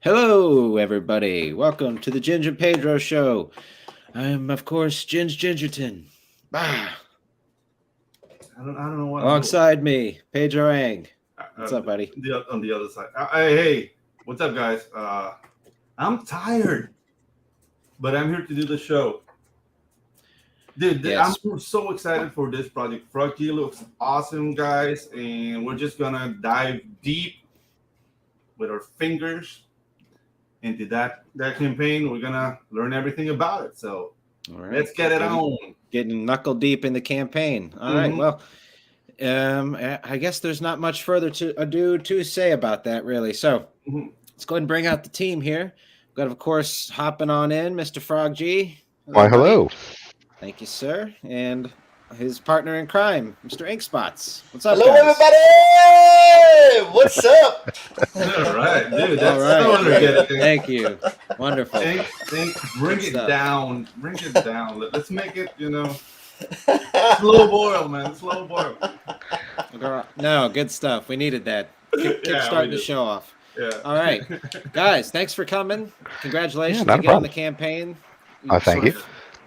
Hello, everybody. Welcome to the Ginge Pedro Show. I am, of course, Gingerton. Bah. I don't know what. Alongside me, Pedro Ang. What's up, buddy? On the other side. Hey, what's up, guys? I'm tired, but I'm here to do the show. Dude, yes. I'm so excited for this project. Froggy looks awesome, guys, and we're just gonna dive deep with our fingers into that campaign. We're gonna learn everything about it. So let's get it on. Getting knuckle deep in the campaign. All right. Well, I guess there's not much further ado to say about that, really. So let's go ahead and bring out the team here. We've got, of course, hopping on in, Mr. Frog G. Why, hello. Thank you, sir. And his partner in crime, Mr. Inkspots. What's up, hello, guys? everybody! What's up? All right, dude. That's all right. Thank you. Wonderful. Bring it down. Bring it down. Let's make it, slow boil, man. Slow boil. No, good stuff. We needed that. Keep starting the show off. Yeah. All right, guys. Thanks for coming. Congratulations again on the campaign. Thank you.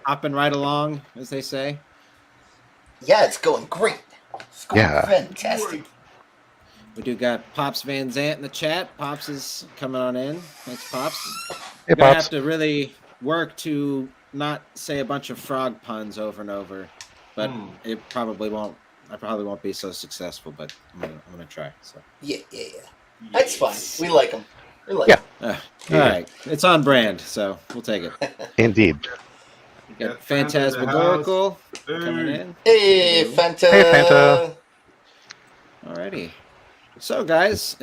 Hopping right along, as they say. Yeah, it's going great. It's going fantastic. We do got Pops Van Zant in the chat. Pops is coming on in. Thanks, Pops. Hey, Pops. Have to really work to not say a bunch of frog puns over and over, but it probably won't. I probably won't be so successful, but I'm gonna try. So yeah. That's fine. We like them. All right, it's on brand, so we'll take it. Indeed. We got Phantasmagorical coming in. Hey, Fanta. Hey, Fanta. Alrighty. So, guys,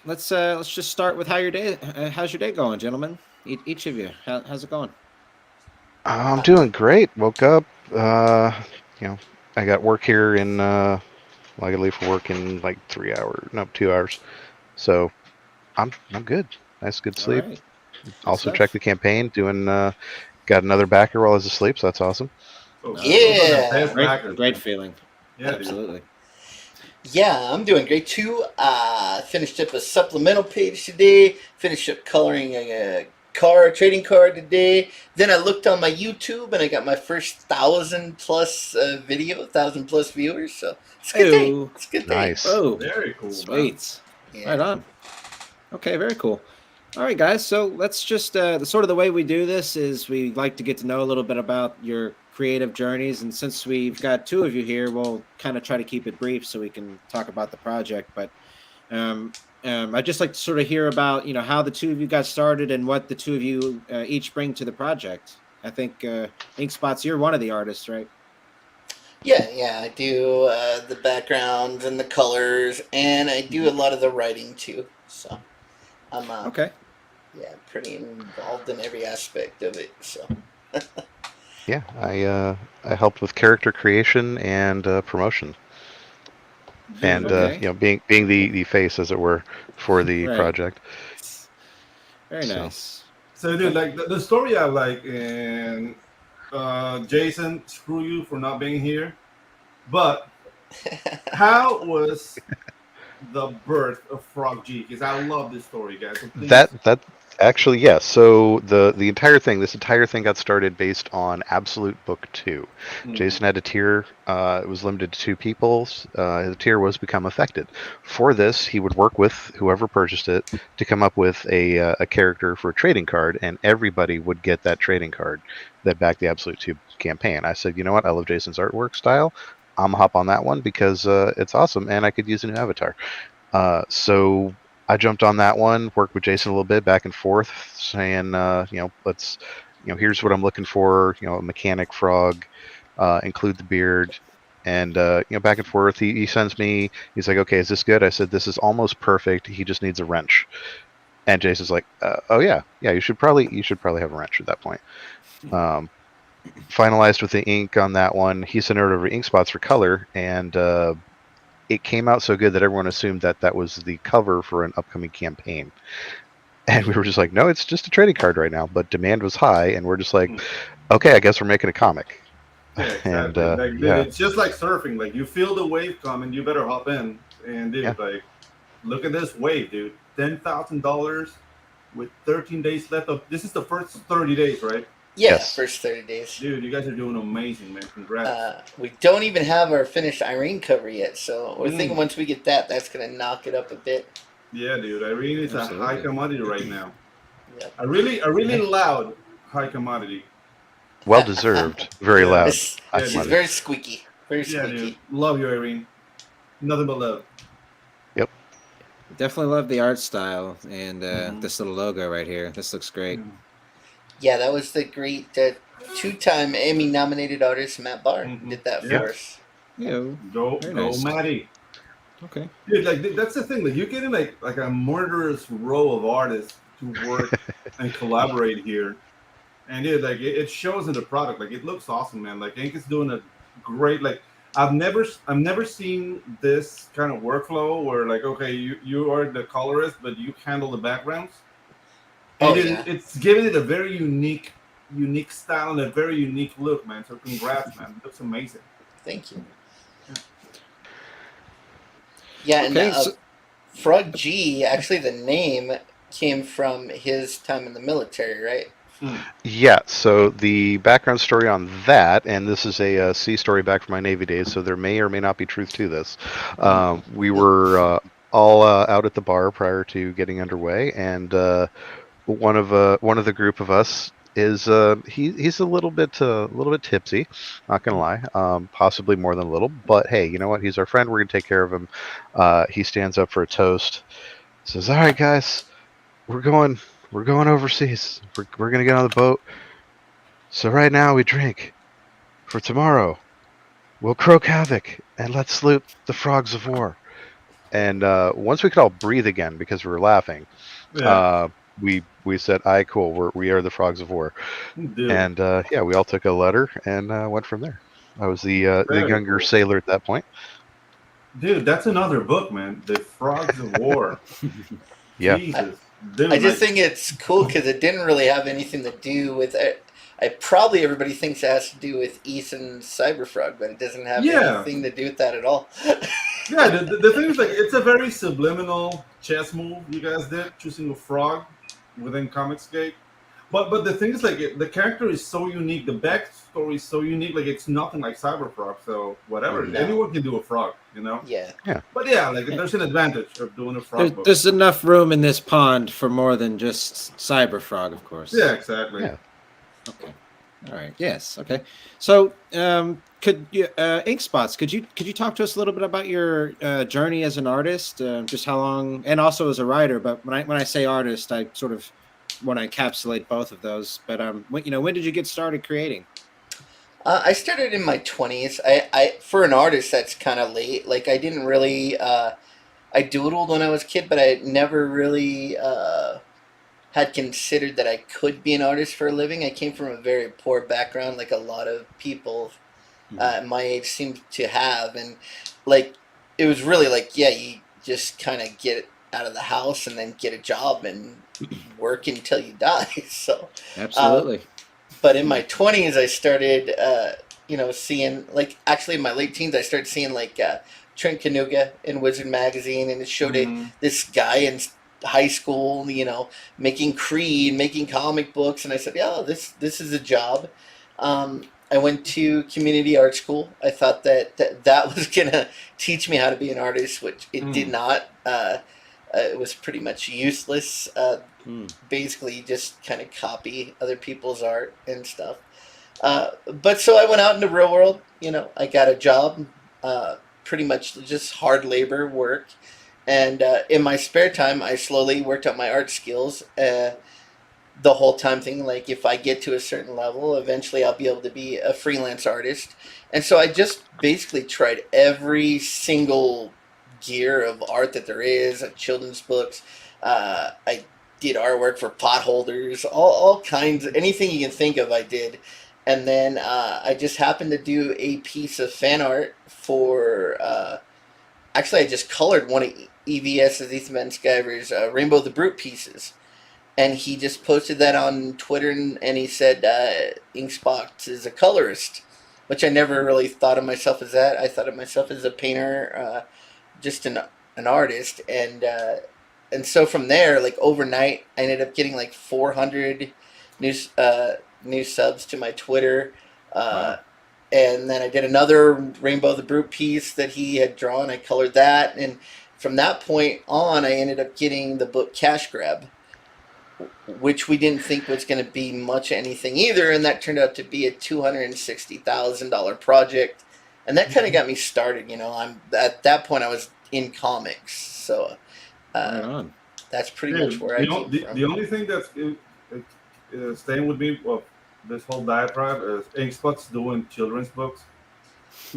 let's just start with how's your day going, gentlemen? Each of you, how's it going? I'm doing great. Woke up. I got work here in. I gotta leave for work in like 2 hours. So, I'm good. Nice, good sleep. Right. Also, check the campaign. Doing. Got another backer while I was asleep, so that's awesome. Oh, yeah. Great feeling. Yeah, absolutely. Yeah, I'm doing great too. Finished up a supplemental page today. Finished up coloring a trading card today. Then I looked on my YouTube and I got my first 1,000+ video, 1,000+ viewers. So it's a good day. It's a good day. Nice. Oh, very cool. Sweet. Yeah. Right on. Okay, very cool. All right, guys. So let's just the way we do this is we like to get to know a little bit about your creative journeys, and since we've got two of you here, we'll kind of try to keep it brief so we can talk about the project. But I'd just like to sort of hear about how the two of you got started and what the two of you each bring to the project. I think Inkspots, you're one of the artists, right? Yeah, I do the backgrounds and the colors, and I do a lot of the writing too. So I'm okay. Yeah, pretty involved in every aspect of it. So. Yeah, I helped with character creation and promotion, and being the face, as it were, for the project. Very nice. So, dude, like the story I like, and Jason, screw you for not being here, but how was the birth of Frog G? Because I love this story, guys. So that actually, yes. So this entire thing got started based on Absolute Book 2. Jason had a tier. It was limited to 2 people. His tier was Become Affected. For this, he would work with whoever purchased it to come up with a character for a trading card, and everybody would get that trading card that backed the Absolute 2 campaign. I said, you know what? I love Jason's artwork style. I'm gonna hop on that one because it's awesome, and I could use a new avatar. So I jumped on that one, worked with Jason a little bit back and forth, saying, let's, here's what I'm looking for, a mechanic frog, include the beard, and, back and forth. He sends me, he's like, okay, is this good? I said, this is almost perfect. He just needs a wrench. And Jason's like, oh yeah, you should probably have a wrench at that point. Finalized with the ink on that one. He sent it over to Inkspots for color, and it came out so good that everyone assumed that was the cover for an upcoming campaign. And we were just like, no, it's just a trading card right now. But demand was high, and we're just like, okay, I guess we're making a comic. Yeah, exactly. It's just like surfing. Like, you feel the wave coming, you better hop in. And dude, look at this wave, dude. $10,000 with 13 days left of. This is the first 30 days, right? Yeah, Yes. first 30 days. Dude, you guys are doing amazing, man. Congrats. We don't even have our finished Irene cover yet, so we're thinking once we get that, that's going to knock it up a bit. Yeah, dude. Irene is Absolutely. a high commodity right now. Yep. A really loud high commodity. Well deserved. Very Yeah. loud. She's High She's commodity. very squeaky. Very Yeah, squeaky. dude. Love you, Irene. Nothing but love. Definitely love the art style and this little logo right here. This looks great. Yeah, that was the great two-time Emmy-nominated artist Matt Barr did that Yeah. for us. Yo. Go, Very go, nice. Maddie. Okay. Dude, like that's the thing. Like you're getting like a murderous row of artists to work and collaborate here, and dude, like it shows in the product. Like it looks awesome, man. Like Ink is doing a great. Like I've never seen this kind of workflow where like okay, you are the colorist, but you handle the backgrounds. And it's giving it a very unique style and a very unique look, man. So congrats, man. It looks amazing. Thank you. Yeah, and Okay, so- Frog G, actually the name came from his time in the military, right? Yeah, so the background story on that, and this is a C story back from my Navy days, so there may or may not be truth to this. We were all out at the bar prior to getting underway, and one of the group of us is he's a little bit tipsy, not gonna lie, possibly more than a little, but hey, you know what? He's our friend. We're gonna take care of him. He stands up for a toast, says, "All right, guys, we're going overseas. We're gonna get on the boat. So right now we drink. For tomorrow, we'll croak havoc and let's salute the frogs of war." And once we could all breathe again because we were laughing, we said, "Aye, cool. We are the frogs of war." Dude. And yeah, we all took a letter and went from there. I was the younger cool. sailor at that point. Dude, that's another book, man. The Frogs of War. Yeah. Jesus. Dude, I just think it's cool because it didn't really have anything to do with it. Probably everybody thinks it has to do with Ethan's Cyberfrog, but it doesn't have anything to do with that at all. Yeah, the thing is, like, it's a very subliminal chess move you guys did, choosing a frog within Comicsgate. But the thing is, like, the character is so unique. The backstory is so unique. Like, it's nothing like Cyberfrog. So whatever, anyone can do a frog, you know. Yeah. But yeah, like, there's an advantage of doing a frog book. There's enough room in this pond for more than just Cyberfrog, of course. Yeah, exactly. Yeah. Okay. All right. Yes. Okay. So, could you, Ink Spots? Could you talk to us a little bit about your journey as an artist? Just how long, and also as a writer. But when I say artist, I sort of want to encapsulate both of those. But when did you get started creating? I started in my 20s. I for an artist, that's kind of late. Like I didn't really. I doodled when I was a kid, but I never really had considered that I could be an artist for a living. I came from a very poor background, like a lot of people my age seem to have, and like it was really like you just kind of get out of the house and then get a job and work until you die. So Absolutely. but in my 20s, I started seeing, like, actually in my late teens, I started seeing like Trent Kanuga in Wizard Magazine, and it showed this guy in high school, making Creed, making comic books, and I said, yeah, this is a job. I went to community art school. I thought that was gonna teach me how to be an artist, which it did not. It was pretty much useless. Basically, you just kind of copy other people's art and stuff. But so I went out in the real world. I got a job, pretty much just hard labor work. And in my spare time, I slowly worked up my art skills. The whole time thinking, like, if I get to a certain level, eventually I'll be able to be a freelance artist. And so I just basically tried every single gear of art that there is, children's books. I did artwork for potholders, all kinds, anything you can think of I did. And then I just happened to do a piece of fan art for, actually I just colored one of EVS's, Ethan Van Sciver's Rainbow the Brute pieces. And he just posted that on Twitter, and he said Inkspox is a colorist, which I never really thought of myself as that. I thought of myself as a painter, just an an artist, and so from there, like overnight, I ended up getting like 400 new new subs to my Twitter. Uh, Wow. and then I did another Rainbow the Brute piece that he had drawn. I colored that, and from that point on, I ended up getting the book Cash Grab, which we didn't think was going to be much anything either, and that turned out to be a $260,000 project, and that kind of got me started. You know, I'm at that point I was in comics, so Right on. that's pretty Yeah, much where I came from. the only thing that's staying with me, well, this whole diatribe is Inkspot's doing children's books.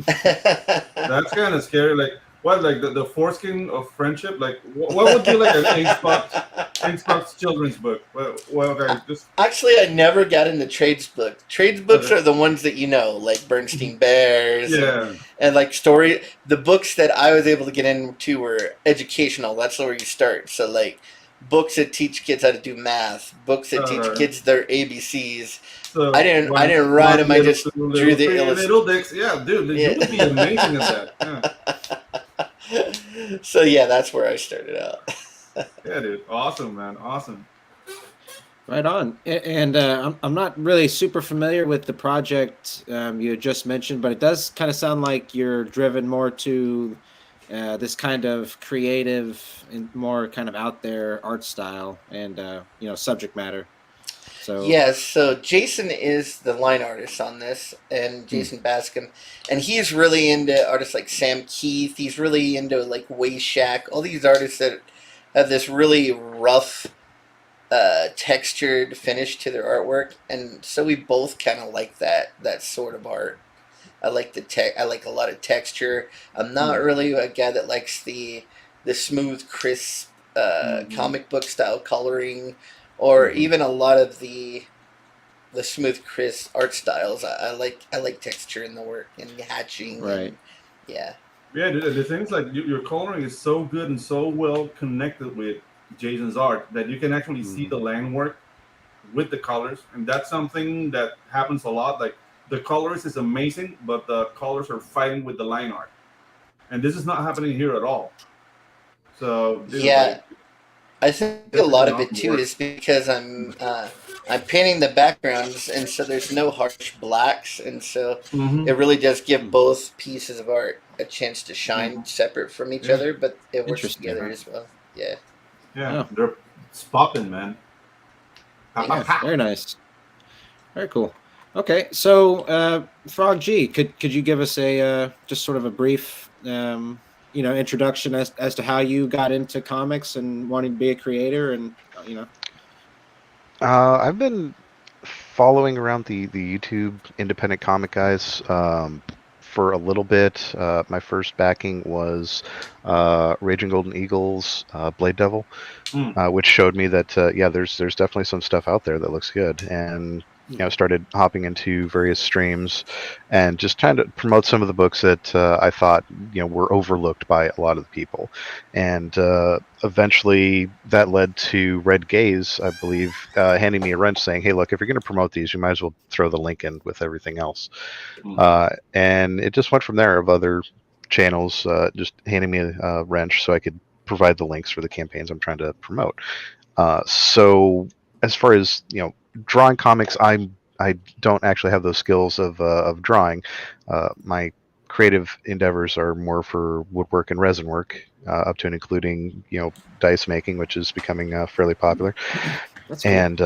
That's kind of scary. Like, what, like the foreskin of friendship? Like, what would be like an Inkspot's children's book? Well, okay, just Actually, I never got into trades books. Trades books are the ones that you know, like Bernstein Bears, yeah. and like story. The books that I was able to get into were educational. That's where you start. So like books that teach kids how to do math, books that teach kids their ABCs. So I didn't write them. I just drew the little dicks. Yeah, dude, you would be amazing at that. Yeah. So yeah, that's where I started out. Yeah, dude, awesome, man, awesome. Right on. And I'm not really super familiar with the project you had just mentioned, but it does kind of sound like you're driven more to this kind of creative and more kind of out there art style and subject matter. So yes, so Jason is the line artist on this, and Jason Bascom, and he's really into artists like Sam Keith. He's really into like Shack, all these artists that have this really rough, textured finish to their artwork, and so we both kind of like that sort of art. I like I like a lot of texture. I'm not really a guy that likes the smooth, crisp comic book style coloring, or even a lot of the smooth, crisp art styles. I like texture in the work and hatching. Right. And, yeah. Yeah, the thing is, like, your coloring is so good and so well connected with Jason's art that you can actually see the line work with the colors, and that's something that happens a lot. Like, the colors is amazing, but the colors are fighting with the line art, and this is not happening here at all. So yeah, I think a lot of it too is because I'm painting the backgrounds, and so there's no harsh blacks, and so it really does give both pieces of art a chance to shine separate from each other, but it works together as well. Yeah. Yeah, they're popping, man. Yeah, very nice. Very cool. Okay, so Frog G, could you give us a just sort of a brief introduction as to how you got into comics and wanting to be a creator, and I've been following around the YouTube independent comic guys for a little bit. My first backing was Raging Golden Eagles, Blade Devil, which showed me that there's definitely some stuff out there that looks good, and started hopping into various streams and just trying to promote some of the books that I thought were overlooked by a lot of the people, and eventually that led to Red Gaze, I believe, handing me a wrench, saying, "Hey, look, if you're going to promote these, you might as well throw the link in with everything else." And it just went from there, of other channels just handing me a wrench so I could provide the links for the campaigns I'm trying to promote. So as far as drawing comics, I don't actually have those skills of drawing. My creative endeavors are more for woodwork and resin work, up to and including dice making, which is becoming fairly popular. That's cool. And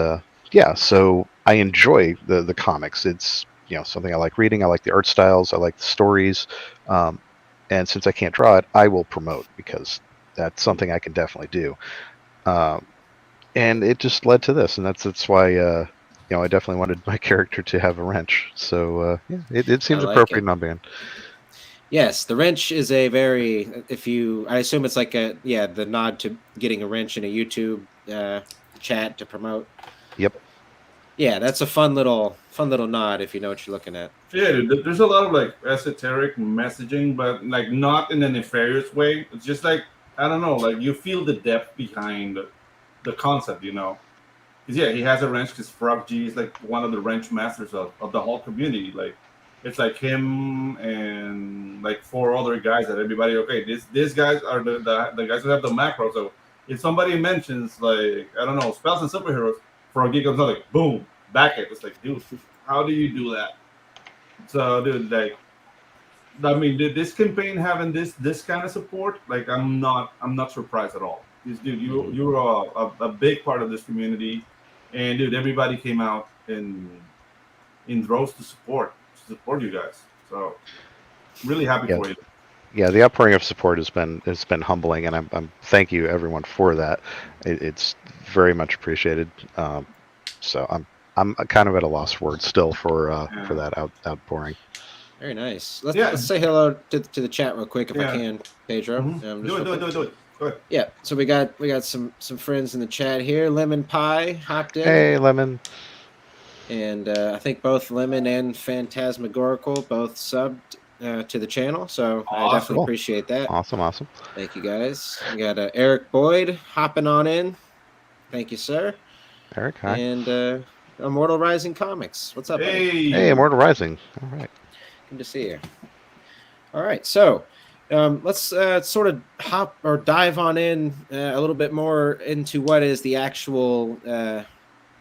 so I enjoy the comics. It's something I like reading. I like the art styles. I like the stories. And since I can't draw it, I will promote, because that's something I can definitely do. And it just led to this, and that's why I definitely wanted my character to have a wrench. So it seems appropriate in my band. Yes, the wrench is a very, I assume it's like the nod to getting a wrench in a YouTube chat to promote. Yep. Yeah, that's a fun little nod if you know what you're looking at. Yeah, dude, there's a lot of like esoteric messaging, but like not in a nefarious way. It's just like, I don't know, like you feel the depth behind the concept, Because he has a wrench, because Frog G is like one of the wrench masters of the whole community. Like, it's like him and like 4 other guys that everybody okay. These guys are the guys who have the macro. So if somebody mentions like I don't know spells and superheroes for a geek, comes out like boom, back it. It's like dude, how do you do that? So dude, like I mean, this campaign having this kind of support, like I'm not surprised at all. This dude, you're a big part of this community, and dude, everybody came out in droves to support you guys. So really happy for you. Yeah, the outpouring of support has been humbling, and I'm thank you everyone for that. It's very much appreciated. So I'm kind of at a loss for words still for that outpouring. Very nice. Let's say hello to the chat real quick if I can, Pedro. Mm-hmm. Do it. Go ahead. Yeah. So we got some friends in the chat here. Lemon Pie hopped in. Hey, Lemon. And I think both Lemon and Phantasmagorical both subbed to the channel, so I definitely appreciate that. Awesome. Thank you, guys. We got Eric Boyd hopping on in. Thank you, sir. Eric, hi. And Immortal Rising Comics. What's up, buddy? Hey, Immortal Rising. All right. Good to see you. All right, so let's sort of hop or dive on in a little bit more into what is the actual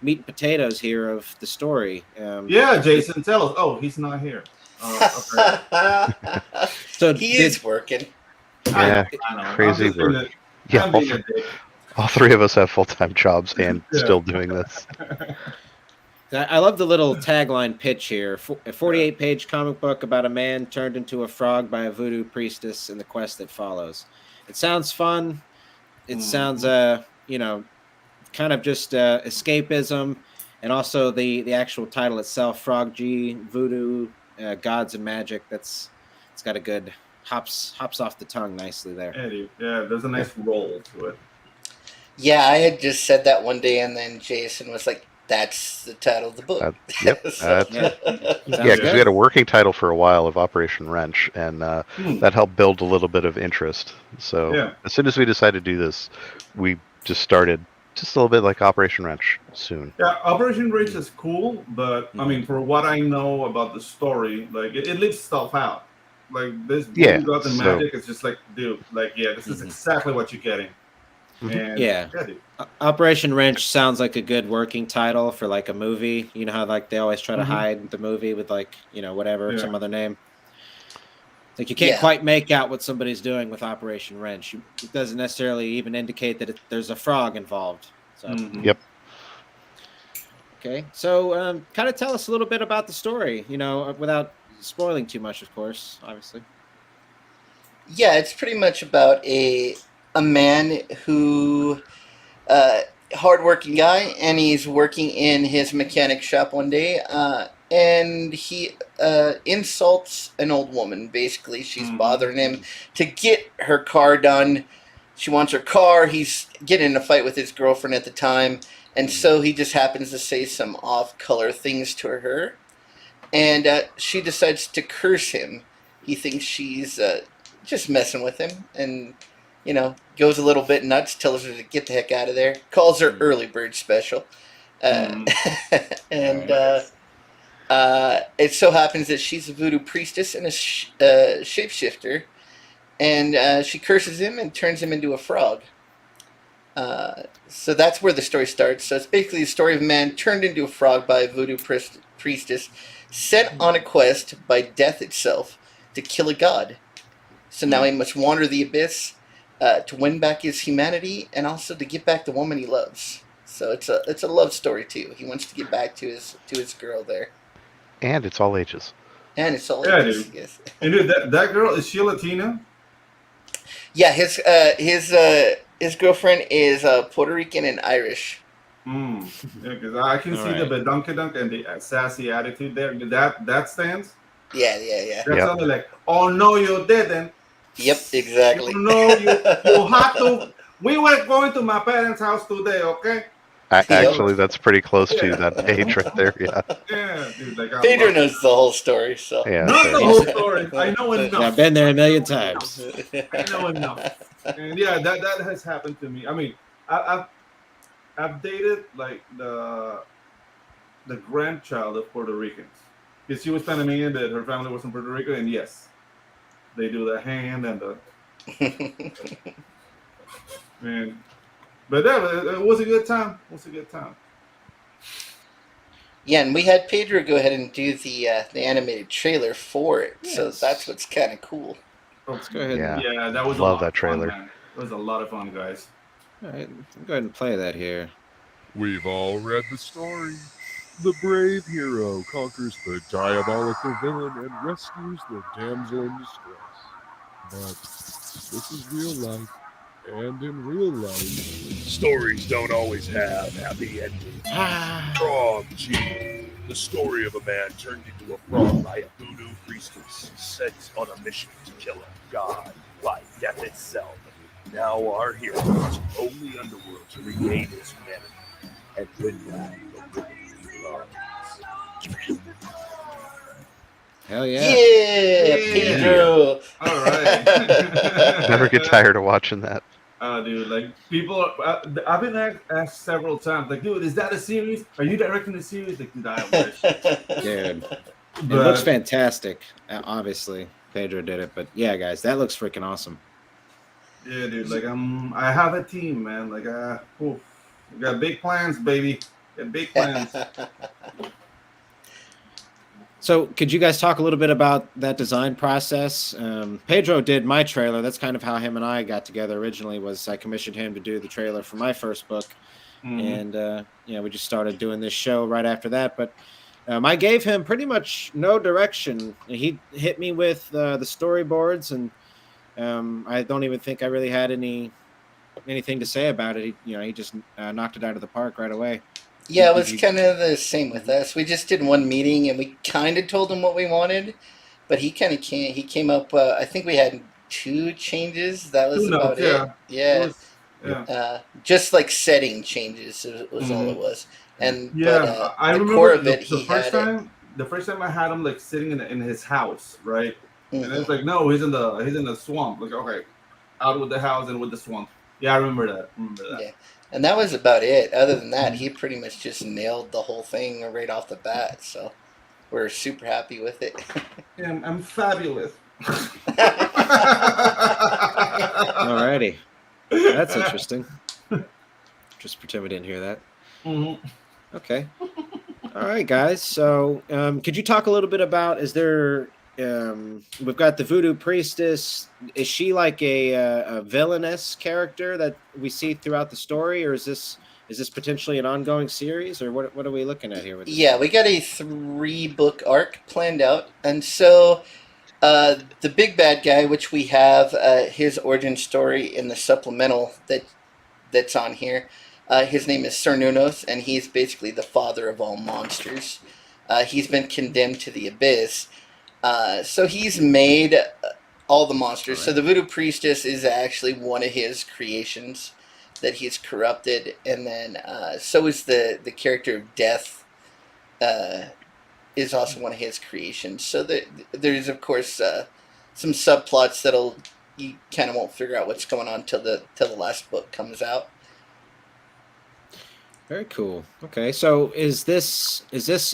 meat and potatoes here of the story. Yeah, Jason, tell us. Oh, he's not here. Okay. So he is working. Yeah, I know. crazy work. Yeah, all 3 of us have full-time jobs and still doing this. I love the little tagline pitch here. A 48-page comic book about a man turned into a frog by a voodoo priestess and the quest that follows. It sounds fun. It sounds, kind of just escapism, and also the actual title itself, Frog G, Voodoo, Gods and Magic. It's got a good hops off the tongue nicely there. Yeah, there's a nice roll to it. Yeah, I had just said that one day, and then Jason was like, "That's the title of the book." Because we had a working title for a while of Operation Wrench, and that helped build a little bit of interest. So as soon as we decided to do this, we just started just a little bit like Operation Wrench soon. Yeah, Operation Wrench is cool, but I mean, for what I know about the story, like it leaves stuff out. Like this, Gods and Magic is just like, dude, like this is exactly what you're getting. And, Operation Wrench sounds like a good working title for like a movie. You know how like they always try to hide the movie with like whatever some other name. Like you can't quite make out what somebody's doing with Operation Wrench. It doesn't necessarily even indicate that there's a frog involved. So Yep. Okay, so kind of tell us a little bit about the story. Without spoiling too much, of course, obviously. Yeah, it's pretty much about a man who, hardworking guy, and he's working in his mechanic shop one day, and he insults an old woman. Basically, she's bothering him to get her car done. She wants her car. He's getting in a fight with his girlfriend at the time, and so he just happens to say some off-color things to her, and she decides to curse him. He thinks she's just messing with him, and goes a little bit nuts, tells her to get the heck out of there, calls her early bird special. And it so happens that she's a voodoo priestess and a shapeshifter, and she curses him and turns him into a frog. So that's where the story starts. So it's basically the story of a man turned into a frog by a voodoo priestess, sent on a quest by death itself to kill a god. So now he must wander the abyss, to win back his humanity, and also to get back the woman he loves. So it's a love story too. He wants to get back to his girl there. And it's all ages. And it's all ages. Dude. Yes. And dude, that girl, is she Latina? Yeah, his girlfriend is Puerto Rican and Irish. Yeah, because I can see the badunkadunk and the sassy attitude there. That stands. Yeah. That's only like, oh no, you didn't. Yep, exactly. No, you had to. We were going to my parents' house today, okay? Actually, that's pretty close to that page right there. Yeah. Yeah, dude. Like, Pedro knows the whole story, so. Yeah. Not the whole story. I know enough. I've been there a million times. I know enough. And yeah, that has happened to me. I mean, I've dated like the grandchild of Puerto Ricans, because she was Panamanian, that her family was from Puerto Rico, and yes, they do the hand and the man. But it was a good time. It was a good time. Yeah, and we had Pedro go ahead and do the animated trailer for it, Yes. so that's what's kind of cool. Let's go ahead. Yeah. Yeah, that was Love a lot that of trailer. fun, man. It was a lot of fun, guys. All right, go ahead and play that here. We've all read the story. The brave hero conquers the diabolical villain and rescues the damsel in distress. But this is real life, and in real life, stories don't always have happy endings. Frog G, the story of a man turned into a frog by a voodoo priestess sent on a mission to kill a god by death itself. Now our hero must roam the underworld to regain his humanity and win back the woman he loves. Hell yeah. Yeah, Pedro. All right. Never get tired of watching that. Dude, like people, I've been asked several times, like, dude, is that a series? Are you directing a series? Like, dude, I wish. Dude, it But- looks fantastic. Obviously, Pedro did it, but yeah, guys, that looks freaking awesome. Yeah, dude. Like, I have a team, man. Like, we got big plans, baby. Got big plans. So, could you guys talk a little bit about that design process? Pedro did my trailer. That's kind of how him and I got together originally. Was I commissioned him to do the trailer for my first book, and we just started doing this show right after that. But I gave him pretty much no direction. He hit me with the storyboards, and I don't even think I really had anything to say about it. He just knocked it out of the park right away. Yeah, it was kind of the same with us. We just did one meeting, and we kind of told him what we wanted, but he kind of came. He came up. I think we had 2 changes. That was about it. Yeah. Just like setting changes was all it was. And yeah, I the remember core of it. the first time. The first time I had him like sitting in his house, right? Mm-hmm. And it's like, no, he's in the swamp. Like, okay, out with the house and with the swamp. Yeah, I remember that. Yeah. And that was about it. Other than that, he pretty much just nailed the whole thing right off the bat. So we're super happy with it. Yeah, I'm fabulous. Alrighty, that's interesting. Just pretend we didn't hear that. Mm-hmm. Okay. All right, guys. So, could you talk a little bit about? Is there? We've got the Voodoo Priestess. Is she like a villainous character that we see throughout the story, or is this potentially an ongoing series, or what are we looking at here? With this? Yeah, we got a 3-book arc planned out, and so the big bad guy, which we have his origin story in the supplemental that's on here. His name is Sir Nunos, and he's basically the father of all monsters. He's been condemned to the abyss. So he's made all the monsters. Right. So the Voodoo Priestess is actually one of his creations that he's corrupted. And then so is the character of Death is also one of his creations. So there's, of course, some subplots you kind of won't figure out what's going on till the last book comes out. Very cool. Okay, so is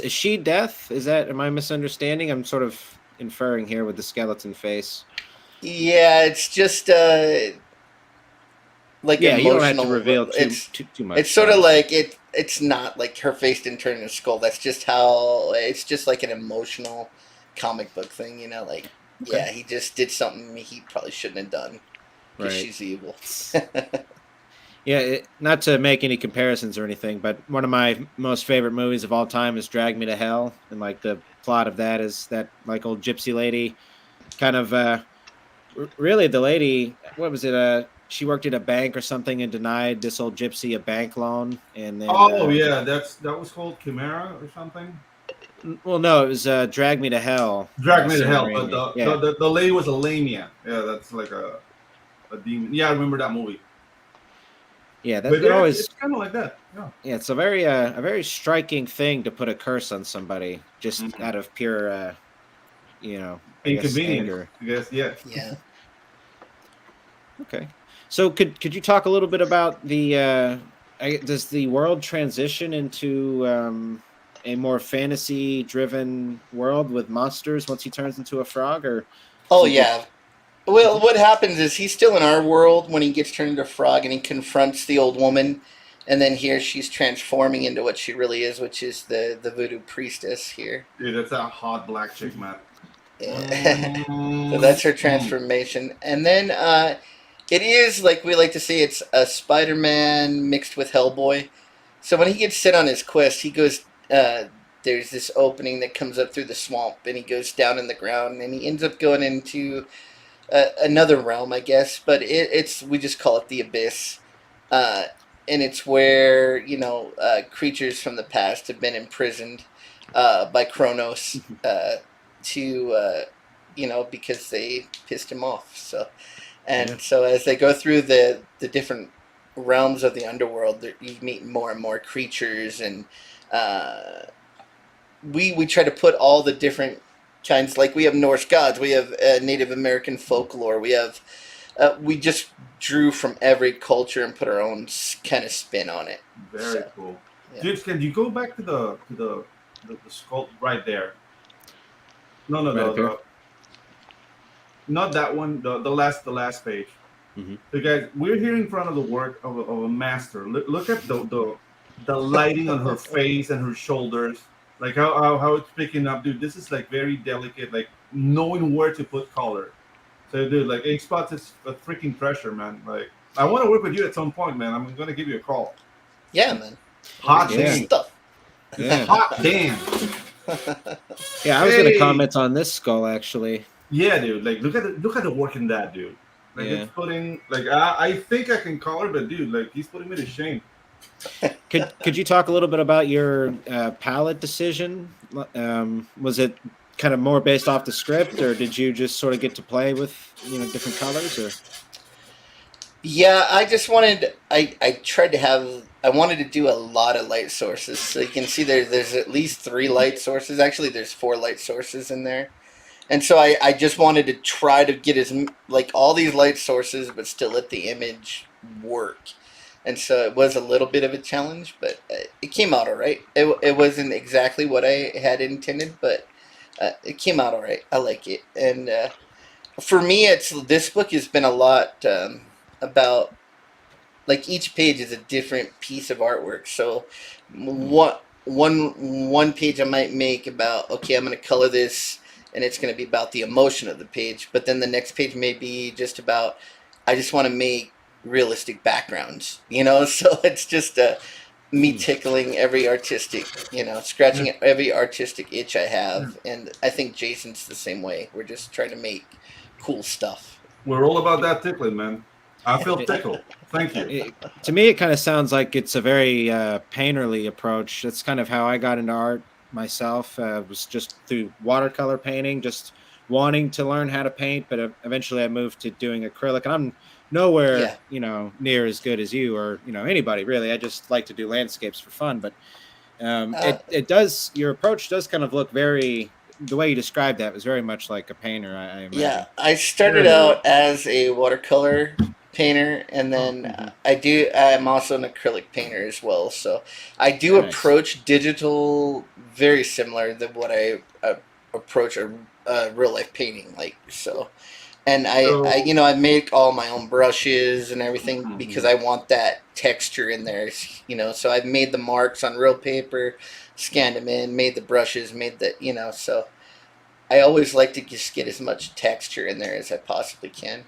she Death? Am I misunderstanding? I'm sort of inferring here with the skeleton face. Yeah, it's just like emotional. You don't have to reveal too much. It's sort of like it's not like her face didn't turn into a skull. That's just how it's just like an emotional comic book thing, like okay. Yeah, he just did something he probably shouldn't have done because she's evil. Yeah, not to make any comparisons or anything, but one of my most favorite movies of all time is Drag Me to Hell, and like the plot of that is that like old gypsy lady, kind of really the lady. What was it? She worked at a bank or something and denied this old gypsy a bank loan, and then that was called Chimera or something. Well, no, it was Drag Me to Hell. Drag Me to Hell, but the lady was a lamia. Yeah, that's like a demon. Yeah, I remember that movie. Yeah, always it's kind of like that. Yeah, it's a very striking thing to put a curse on somebody just out of pure, inconvenience. I guess, yeah. Yeah. Okay, so could you talk a little bit about does the world transition into a more fantasy-driven world with monsters once he turns into a frog, or? Oh yeah. Well, what happens is he's still in our world when he gets turned into a frog, and he confronts the old woman, and then here she's transforming into what she really is, which is the Voodoo Priestess here. Dude, that's a hot black chick, man. Yeah. So that's her transformation, and then it is like we like to say, it's a Spider-Man mixed with Hellboy. So when he gets sent on his quest, he goes. There's this opening that comes up through the swamp, and he goes down in the ground, and he ends up going into another realm, I guess, but it's we just call it the Abyss, and it's where creatures from the past have been imprisoned by Kronos to because they pissed him off. So so as they go through the different realms of the underworld, you meet more and more creatures, and we try to put all the different kinds, like we have Norse gods, we have Native American folklore, we just drew from every culture and put our own kind of spin on it. Very cool. Yeah. James, can you go back to the skull right there? No, not that one. The last page. Mm-hmm. So guys, we're here in front of the work of a master. Look at the lighting on her face and her shoulders. Like how it's picking up, dude. This is like very delicate, like knowing where to put color. So, dude, like H-Spots is a freaking treasure, man. Like, I want to work with you at some point, man. I'm gonna give you a call. Yeah, man. Hot damn stuff. Yeah. Hot damn. Yeah, I was gonna comment on this skull actually. Yeah, dude. Like, look at the work in that, dude. Like, it's putting like I think I can color, but dude, like he's putting me to shame. Could you talk a little bit about your palette decision? Was it kind of more based off the script, or did you just sort of get to play with different colors? Or Yeah, I just wanted. I wanted to do a lot of light sources. So you can see there's at least 3 light sources. Actually, there's 4 light sources in there. And so I just wanted to try to get all these light sources, but still let the image work. And so it was a little bit of a challenge, but it came out all right. It wasn't exactly what I had intended, but it came out all right. I like it. And for me, this book has been a lot about, like, each page is a different piece of artwork. So one page I might make about, okay, I'm going to color this, and it's going to be about the emotion of the page. But then the next page may be just about, I just want to make realistic backgrounds, so it's just me tickling every artistic, scratching every artistic itch I have. And I think Jason's the same way. We're just trying to make cool stuff. We're all about that tickling, man. I feel tickled. Thank you. To me, it kind of sounds like it's a very painterly approach. That's kind of how I got into art myself. Was just through watercolor painting, just wanting to learn how to paint, but eventually I moved to doing acrylic. And I'm nowhere, near as good as you or, anybody really. I just like to do landscapes for fun, but your approach does kind of look the way you described that was very much like a painter. I imagine. Yeah, I started out as a watercolor painter, and then I'm also an acrylic painter as well. So I do approach digital very similar to what I approach a real life painting like. So. And I make all my own brushes and everything because I want that texture in there, So I've made the marks on real paper, scanned them in, made the brushes, so I always like to just get as much texture in there as I possibly can.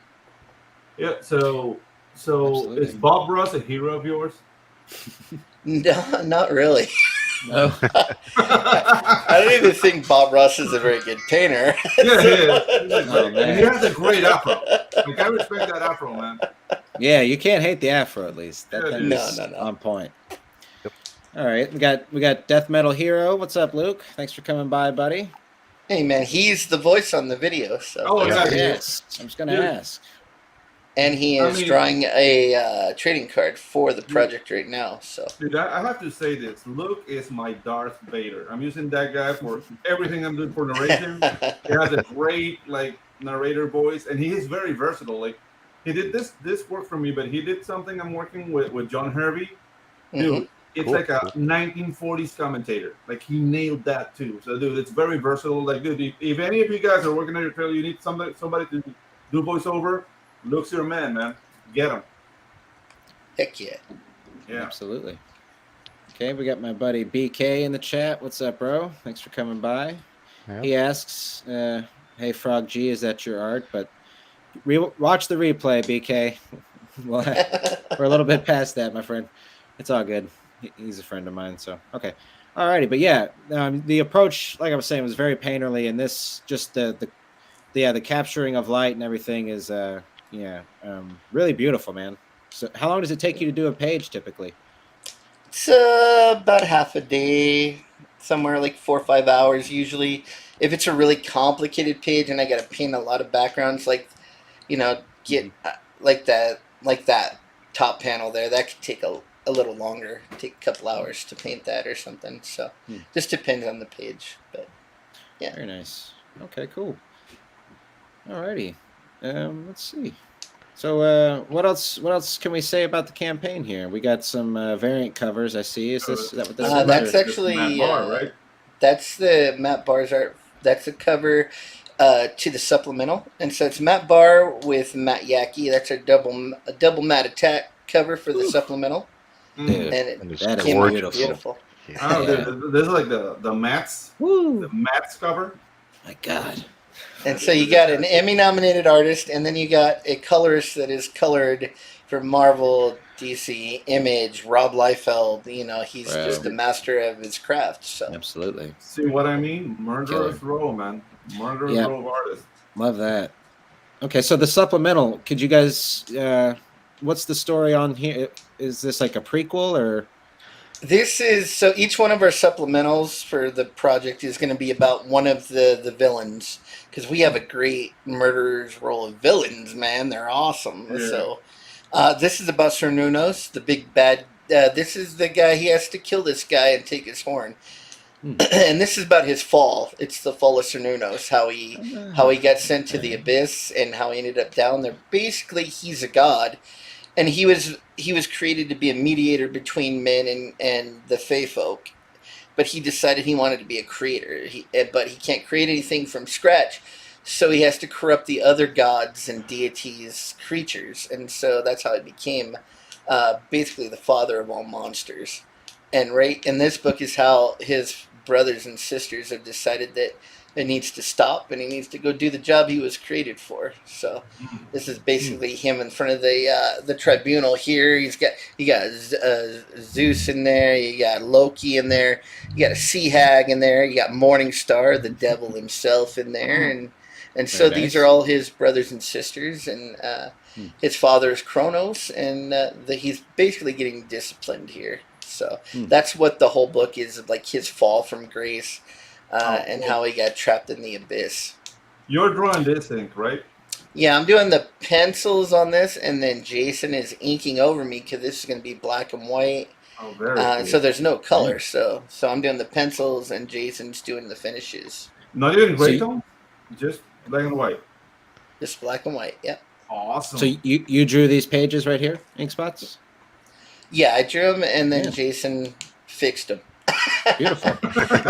Yeah. So Absolutely. Is Bob Ross a hero of yours? No, not really. No. I don't even think Bob Ross is a very good painter. Yeah. Oh, man. He has a great afro. Like, I respect that afro, man. Yeah, you can't hate the afro at least. That Yeah, thing no, is no, no. on point. All right, we got Death Metal Hero. What's up, Luke? Thanks for coming by, buddy. Hey, man, he's the voice on the video. So. Oh, yeah. Yes, I'm just gonna ask. And he is drawing a trading card for the project right now. So, dude, I have to say this. Luke is my Darth Vader. I'm using that guy for everything I'm doing for narration. He has a great narrator voice, and he is very versatile. Like, he did this work for me, but he did something I'm working with John Hervey. Dude, it's Cool, like a cool. 1940s commentator. Like he nailed that too. So dude, it's very versatile. Like dude, if any of you guys are working on your trailer, you need somebody to do voiceover. Luke's your man. Get him. Heck yeah. Yeah. Absolutely. Okay, we got my buddy BK in the chat. What's up, bro? Thanks for coming by. Yeah. He asks, "Hey, Frog G, is that your art?" But watch the replay, BK. Well, we're a little bit past that, my friend. It's all good. He's a friend of mine, so okay. Alrighty, but yeah, the approach, like I was saying, was very painterly, and this just the capturing of light and everything is really beautiful, man. So, how long does it take you to do a page typically? It's about half a day, somewhere like 4 or 5 hours usually. If it's a really complicated page and I got to paint a lot of backgrounds, like get like that top panel there, that could take a little longer, take a couple hours to paint that or something. So just depends on the page, but yeah. Very nice. Okay, cool. Alrighty, let's see. So what else can we say about the campaign here? We got some variant covers. I see. Is that what this is? That's actually Matt Barr, right? That's the Matt Barr's art. That's the cover to the supplemental, and so it's Matt Barr with Matt Yackey. That's a double Matt Attack cover for the supplemental, Dude, and it that is came out beautiful. Yeah. Oh, Yeah. dude, this is like the Mats. Woo! The Mats cover. My God. And so you got an Emmy-nominated artist, and then you got a colorist that is colored for Marvel, DC, Image, Rob Liefeld. He's Wow. just a master of his craft. So Absolutely. See what I mean? Murderous row, man. Murderous Yeah. row of artists. Love that. Okay, so the supplemental, could you guys what's the story on here? Is this like a prequel or this is so each one of our supplementals for the project is going to be about one of the villains, because we have a great murderer's roll of villains, man. They're awesome. Yeah. So this is about Cernunnos, the big bad. This is the guy. He has to kill this guy and take his horn. And this is about his fall. It's the fall of Cernunnos, how he got sent to the abyss and how he ended up down there. Basically, he's a god, and he was created to be a mediator between men and the Fae folk. But he decided he wanted to be a creator. But he can't create anything from scratch, so he has to corrupt the other gods and deities' creatures, and so that's how he became basically the father of all monsters. And right in this book is how his brothers and sisters have decided that it needs to stop and he needs to go do the job he was created for. So this is basically him in front of the tribunal here. You got Zeus in there, you got Loki in there, you got a sea hag in there, you got Morningstar, the devil himself, in there, and so Very these nice. are all his brothers and sisters, and his father is Kronos, and he's basically getting disciplined here. So that's what the whole book is, like his fall from grace, and how he got trapped in the abyss. You're drawing this ink, right? Yeah, I'm doing the pencils on this, and then Jason is inking over me because this is going to be black and white. Oh, very cool. So there's no color. So I'm doing the pencils, and Jason's doing the finishes. Not even So gray you- tone? Just black and white. Just black and white. Yep. Awesome. So you drew these pages right here, ink spots? Yeah, I drew them, and then Yeah. Jason fixed them. Beautiful.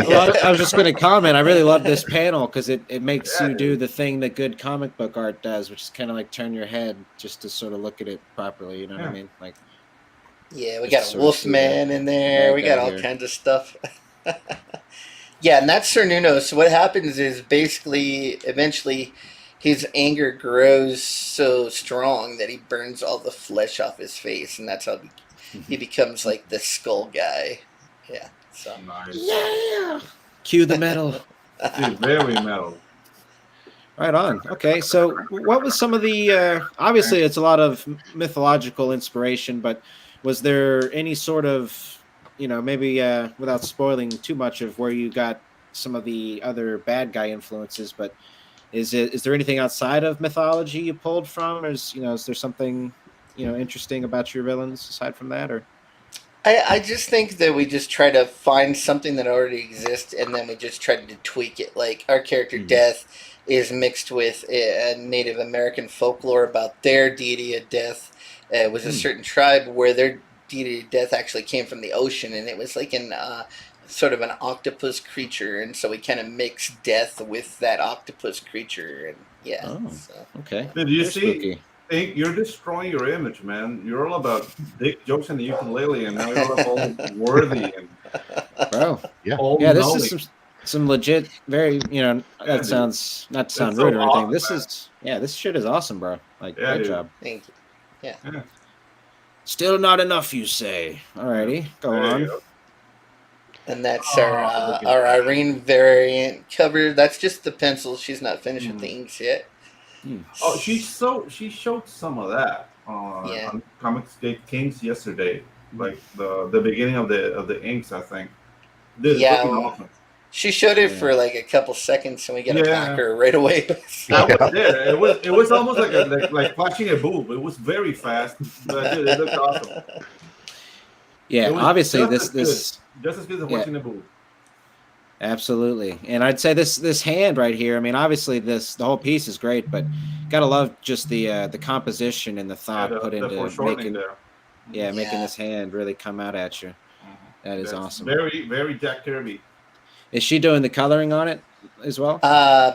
Well, I was just going to comment. I really love this panel because it makes Yeah, you do the thing that good comic book art does, which is kind of like turn your head just to sort of look at it properly. You know what I Yeah. mean? Like, Yeah, we Just got a sort of Wolfman in there. bad We got guy all here. kinds of stuff. Yeah, and that's Cernunnos. So what happens is basically, eventually, his anger grows so strong that he burns all the flesh off his face, and that's how he becomes like the skull guy. Yeah. So Nice. yeah. Cue the metal. Dude, very metal. Right on. Okay, so what was some of the? Obviously, it's a lot of mythological inspiration, but was there any sort of, maybe without spoiling too much of where you got some of the other bad guy influences? But is there anything outside of mythology you pulled from? Or is there something interesting about your villains aside from that? Or I just think that we just try to find something that already exists, and then we just try to tweak it. Like our character Death is mixed with a Native American folklore about their deity of death. It was a certain tribe where deity of death actually came from the ocean, and it was like an sort of an octopus creature, and so we kind of mixed death with that octopus creature, and yeah. Oh, So. okay. Did you Very see? spooky. You're destroying your image, man. You're all about dick jokes and the ukulele, and now you're all worthy and Bro. Yeah. all Yeah, this knowing. is some legit, very, Yeah, that dude. sounds, not to sound It's so rude or anything. awesome, This man. is, this shit is awesome, bro. Like, Yeah, great dude. job. Thank you. Yeah. Yeah. Still not enough, you say. Alrighty, go There you on. go. And that's Oh, look at our that. Irene variant cover. That's just the pencils. She's not finished with the inks yet. Oh, she showed some of that Yeah. on Comics Kings yesterday, like the beginning of the inks, I think. This Yeah, is fucking well, awesome. She showed it Yeah. for like a couple seconds, and we got to Yeah. back her right away. I was there. It was almost like flashing a boob. It was very fast, but dude, it looked awesome. Yeah, It was obviously just this just as good as Yeah. watching a boob. absolutely. And I'd say this hand right here, I mean, obviously the whole piece is great, but gotta love just the composition and the thought Yeah, put the into foreshortening making there. making Yeah. this hand really come out at you. That is That's awesome. Very, very Jack Kirby. Is she doing the coloring on it as well?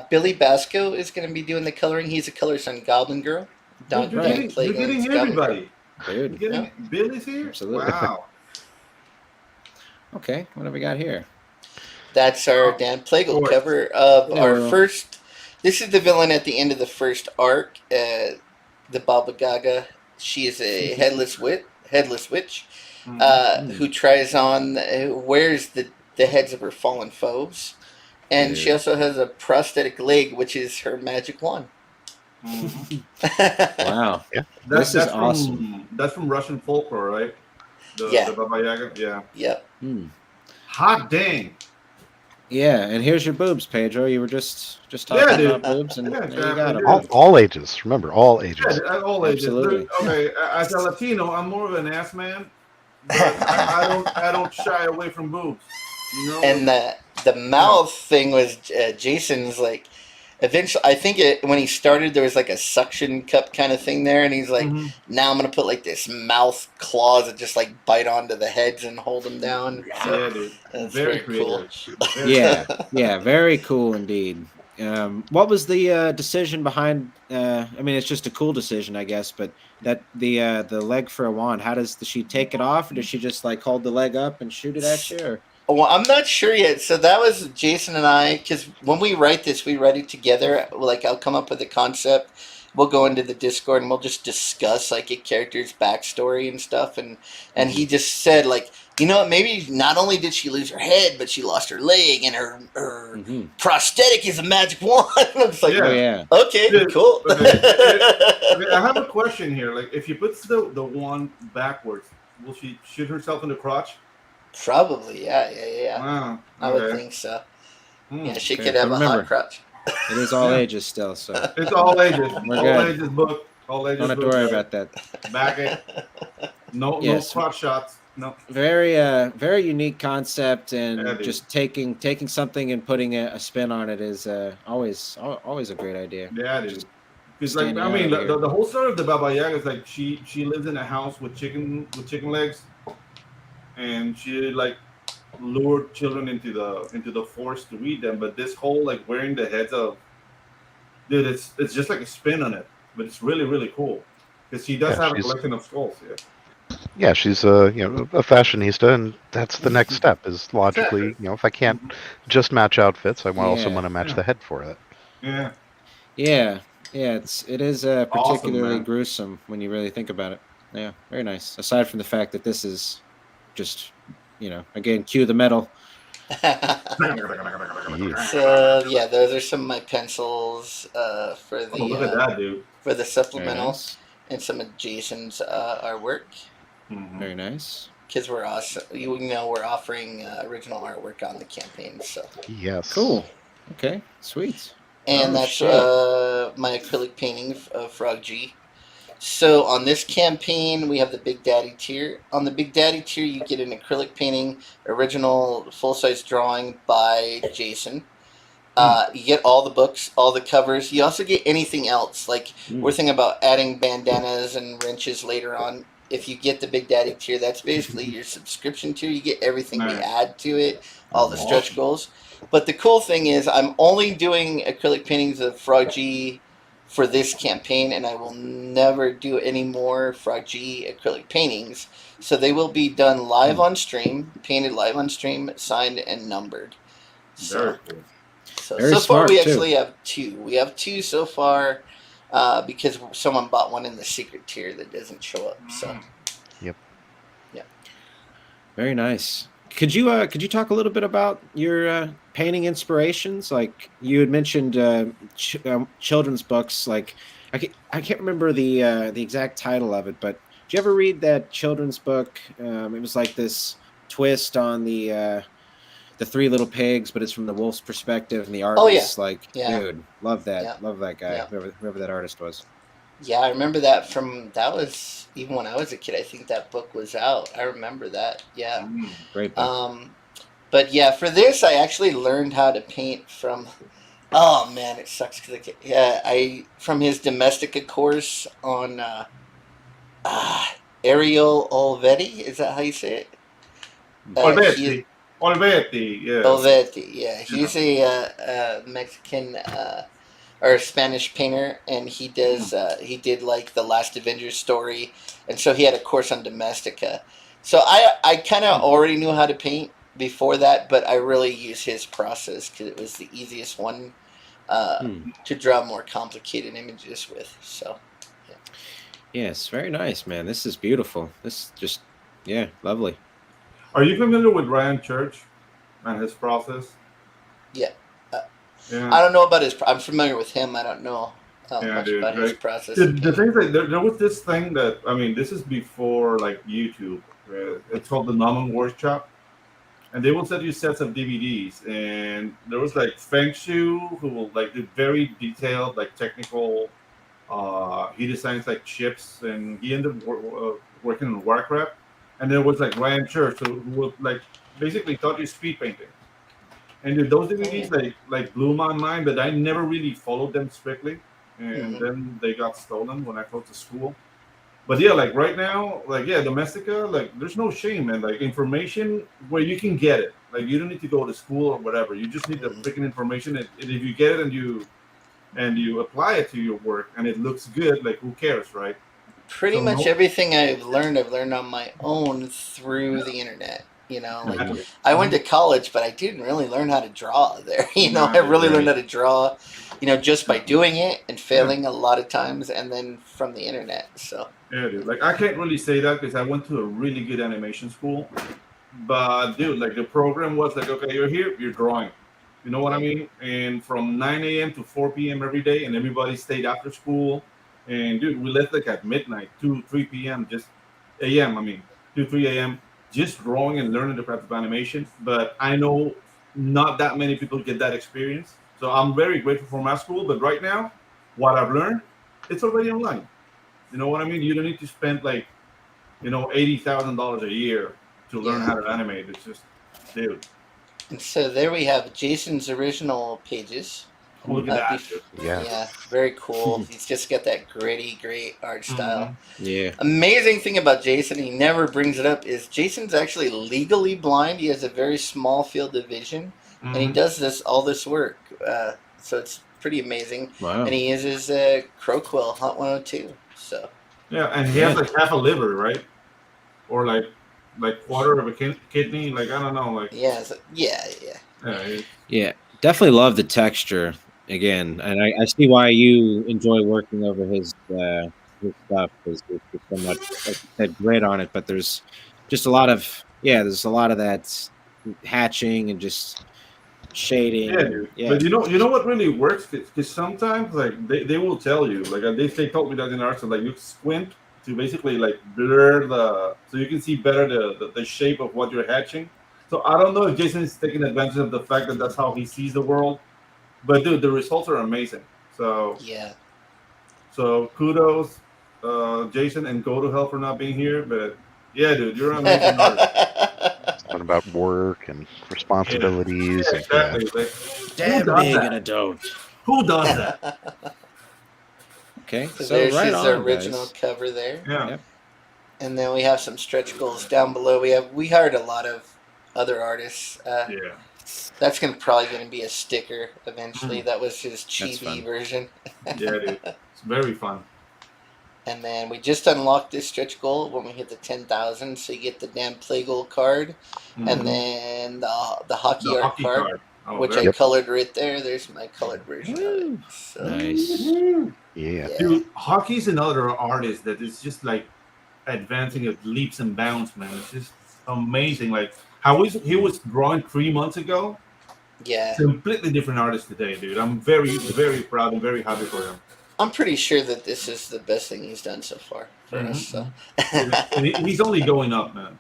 Billy Basco is going to be doing the coloring. He's a colorist on Goblin Girl. Dude, you're Right. getting everybody. You're Dude. getting Billy's here. Absolutely. Wow. Okay, what have we got here? That's our Dan Plagle Cool. cover of our Cool. first. This is the villain at the end of the first arc. The Baba Gaga. She is a headless witch Mhm. who tries on, wears the heads of her fallen foes, and she Dude. also has a prosthetic leg, which is her magic wand. Mhm. Wow. That's is from, awesome. That's from Russian folklore, right? Yeah. The Baba Yaga. Yeah. Yep. Hmm. Hot dang. Yeah, and here's your boobs, Pedro. You were just Yeah, talking dude. about boobs, and Yeah, there you got exactly. them. All ages. Remember, all Yeah, ages. at all ages. Absolutely. Okay, as a Latino, I'm more of an ass man, but I don't shy away from boobs. You know. And the mouth thing was Jason's like. Eventually, I think when he started, there was like a suction cup kind of thing there, and he's like, Mhm. "Now I'm gonna put like this mouth claws that just like bite onto the heads and hold them down." So Yeah, dude. that's Very very cool. creative. Very Yeah, very cool indeed. What was the decision behind? I mean, it's just a cool decision, I guess. But that the leg for a wand. Does she take it off, or does she just like hold the leg up and shoot it at you? Or? Well, I'm not sure yet. So that was Jason and I, because when we write this, we write it together. Like, I'll come up with a concept. We'll go into the Discord and we'll just discuss like a character's backstory and stuff. And he just said like, you know what? Maybe not only did she lose her head, but she lost her leg, and her Mhm. prosthetic is a magic wand. I'm just like, Yeah. Oh yeah. okay, Dude, cool. Okay, I have a question here. Like, if you put the wand backwards, will she shoot herself in the crotch? Probably, yeah. Wow. I would okay. think so. Hmm. Yeah, she Okay, could have but a remember- hot crotch. It is all Yeah. ages still, so It's all ages. We're all good. ages book. All ages don't have to book, worry guys. about that. Back it. No Yes. crotch shots. No. Very very unique concept, and Yeah, dude. just taking something and putting a spin on it is always a great idea. Yeah, dude. Just Because like standing I mean, out here. the whole story of the Baba Yaga is like she lives in a house with chicken legs, and she like lured children into the forest to eat them. But this whole like wearing the heads of, dude, it's just like a spin on it, but it's really really cool because she does Yeah, have a she's- collection of skulls. Yeah. Yeah, she's a fashionista, and that's the next step. Is logically, if I can't just match outfits, I also Yeah. want to match Yeah. the head for it. Yeah. Yeah, it is particularly man. gruesome when you really think about it. Yeah, very nice. Aside from the fact that this is just, again, cue the metal. So yeah, those are some of my pencils for Oh, look at the that, dude. for the Very supplemental nice. and some of Jason's artwork. Mhm. Very nice. Because we're also, we're offering original artwork on the campaign. So Yes. Cool. Okay, sweet. and Oh, that's shit. my acrylic painting of Frog G. So on this campaign, we have the Big Daddy tier. On the Big Daddy tier, you get an acrylic painting, original full-size drawing by Jason. You get all the books, all the covers. You also get anything else. Like, Mm. we're thinking about adding bandanas and wrenches later on. if you get the Big Daddy tier, that's basically your subscription tier. You get everything we Nice. add to it, all the stretch goals. But the cool thing is, I'm only doing acrylic paintings of Frog G for this campaign, and I will never do any more Frog G acrylic paintings. So they will be done live on stream, painted live on stream, signed and numbered. Very cool. Very So far smart, we too. actually have two. We have two so far because someone bought one in the secret tier that doesn't show up. So Very nice. Could you talk a little bit about your painting inspirations? Like you had mentioned children's books. Like I can't remember the exact title of it, but did you ever read that children's book? It was like this twist on the Three Little Pigs, but it's from the wolf's perspective, and the art was like, dude, love that, love that guy, whoever that artist was. Yeah, I remember that that was even when I was a kid. I think that book was out. I remember that. Yeah. Great book. But yeah, for this, I actually learned how to paint from. Oh man, it sucks because I from his Domestica course on Ariel Olvetti. Is that how you say it? Olvetti, yeah. Olvetti, yeah. He's a Mexican or a Spanish painter, and he does he did like the Last Avengers story, and so he had a course on Domestica. So I kind of already knew how to paint before that, but I really use his process because it was the easiest one to draw more complicated images with. So yes, very nice, man. This is beautiful. This just lovely. Are you familiar with Ryan Church and his process? Yeah. Yeah. I don't know about his. I'm familiar with him. I don't know much dude, about his process. The thing is, like, there was this thing that this is before like YouTube. It's called the Norman Workshop, and they will send you sets of DVDs. And there was like Feng Shu, who will like do very detailed, like technical. He designs like chips, and he ended up working on Warcraft. And there was like Ryan Church, who would like basically taught you speed painting. And dude, those DVDs like blew my mind, but I never really followed them strictly. And then they got stolen when I go to school. But yeah, like right now, like Domestica, like there's no shame, man. Like information where you can get it. Like you don't need to go to school or whatever. You just need the freaking information. And if you get it and you apply it to your work and it looks good, like who cares, right? Pretty much everything I've learned on my own through the internet. You know, like I went to college, but I didn't really learn how to draw there. You know, I really learned how to draw, just by doing it and failing a lot of times, and then from the internet. So yeah, dude. Like I can't really say that because I went to a really good animation school, but dude, like the program was like, okay, you're here, you're drawing. You know what I mean? And from 9 a.m. to 4 p.m. every day, and everybody stayed after school. And dude, we left like at midnight, 2, 3 p.m. 2, 3 a.m. just drawing and learning the craft of animation. But I know not that many people get that experience. So I'm very grateful for my school. But right now, what I've learned, it's already online. You know what I mean? You don't need to spend like, $80,000 a year to learn how to animate. It's just, dude. And so there we have Jason's original pages. Look at that. Yeah, very cool. He's just got that great art style. Yeah. Amazing thing about Jason, he never brings it up, is Jason's actually legally blind. He has a very small field of vision, and he does all this work. So it's pretty amazing. Wow. And he uses Crow Quill Hunt 102. So yeah, and he has like half a liver, right? Or like quarter of a kidney. Like I don't know. Like yeah. Definitely love the texture. Again, and I see why you enjoy working over his stuff because there's so much that grit on it, but there's just a lot of that hatching and just shading. Yeah, dude. Yeah. But you know what really works because sometimes like they will tell you like they told me that in art, so like you squint to basically like blur so you can see better the shape of what you're hatching. So I don't know if Jason is taking advantage of the fact that that's how he sees the world. But dude, the results are amazing. So yeah. So kudos, Jason, and go to hell for not being here. But yeah, dude, you're an amazing artist. It's not about work and responsibilities. Yeah, exactly. And, like, damn big and a don't. Who does that? Okay, so there's right his on, original guys. cover there. Yeah. And then we have some stretch goals down below. We hired a lot of other artists. Yeah. That's probably gonna be a sticker eventually. That was his chibi version. Yeah, dude. It's very fun. And then we just unlocked this stretch goal when we hit the 10,000. So you get the damn play goal card, and then the hockey art card. Which I colored right there. There's my colored version of it. So. Nice. Yeah. Dude, hockey's another artist that is just like advancing at leaps and bounds, man. It's just amazing. Like how he was drawing 3 months ago. Yeah. Completely different artist today, dude. I'm very, very proud and very happy for him. I'm pretty sure that this is the best thing he's done so far for us. So. And he's only going up, man.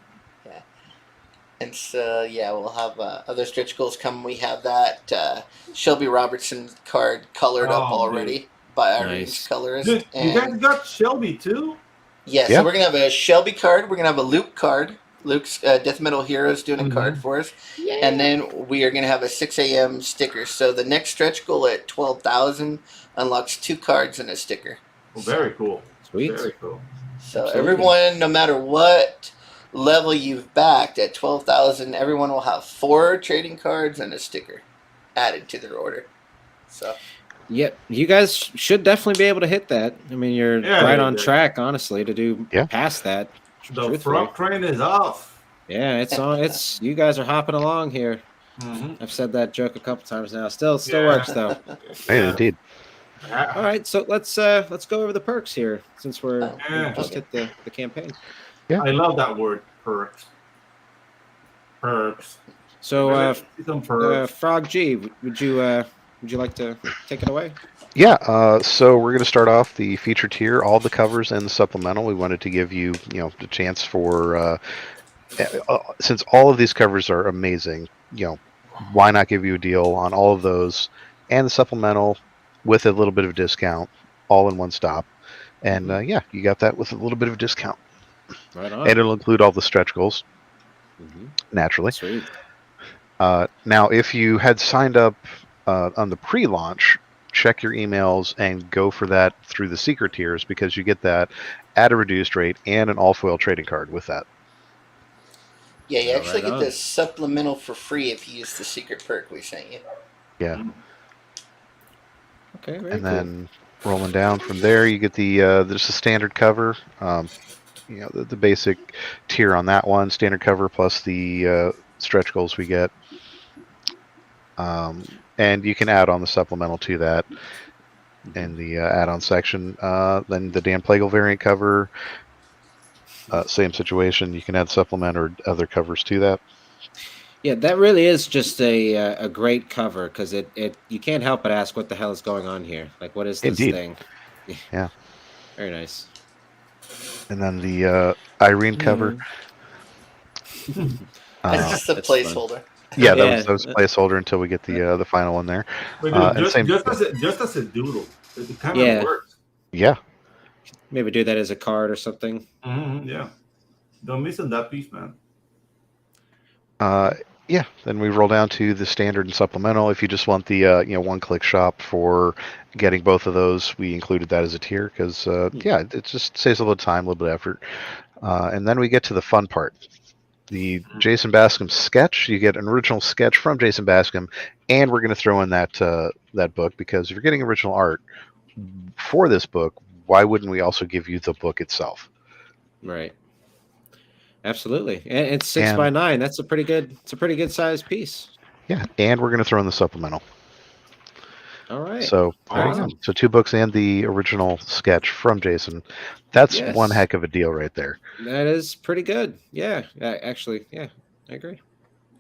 And so, yeah, we'll have other stretch goals come. We have that Shelby Robertson card colored up already by Irene's colorist. Dude, you guys got Shelby too? Yeah, so we're going to have a Shelby card. We're going to have a Luke card. Luke's Death Metal Heroes doing a card for us. Yeah. And then we are going to have a 6 a.m. sticker. So the next stretch goal at 12,000 unlocks 2 cards and a sticker. Well, very cool. Sweet. Very cool. So everyone, no matter what level you've backed at 12,000, everyone will have 4 trading cards and a sticker added to their order. So yep, you guys should definitely be able to hit that. I mean, you're right on track, honestly, to do past that. The front train is off. Yeah, it's on. It's you guys are hopping along here. I've said that joke a couple times now. Still works though. Hey, indeed. All right, so let's go over the perks here since we just hit the campaign. Yeah, I love that word, perks. Perks. So, some perks. Frog G, would you like to take it away? Yeah. So we're going to start off the feature tier, all the covers and the supplemental. We wanted to give you, the chance for, since all of these covers are amazing, why not give you a deal on all of those and the supplemental with a little bit of a discount, all in one stop. And you got that with a little bit of a discount. Right on. And it'll include all the stretch goals, naturally. Sweet. Now, if you had signed up on the pre-launch, check your emails and go for that through the secret tiers because you get that at a reduced rate and an all-foil trading card with that. Yeah, you actually get the supplemental for free if you use the secret perk we sent you. Yeah. Okay, very and cool. Then rolling down from there, you get the just a standard cover. The basic tier on that one, standard cover plus the stretch goals we get. And you can add on the supplemental to that in the add-on section. Then the Dan Plagle variant cover, same situation. You can add supplement or other covers to that. Yeah, that really is just a great cover because it you can't help but ask what the hell is going on here. Like, what is this thing? Yeah. Very nice. And then the Irene cover. That's just a placeholder. Yeah, that was a placeholder until we get the final one there. But dude, just as a doodle, it kind of works. Yeah. Maybe do that as a card or something. Yeah. Don't miss on that piece, man. Then we roll down to the standard and supplemental. If you just want the one-click shop for getting both of those, we included that as a tier because it just saves a little time, a little bit of effort. And then we get to the fun part. The Jason Bascom sketch. You get an original sketch from Jason Bascom, and we're going to throw in that book because if you're getting original art for this book, why wouldn't we also give you the book itself? Right. Absolutely, and it's 6 by 9. That's a pretty good. It's a pretty good sized piece. Yeah, and we're going to throw in the supplemental. All right. So awesome. So 2 books and the original sketch from Jason. That's one heck of a deal right there. That is pretty good. Yeah, actually, I agree.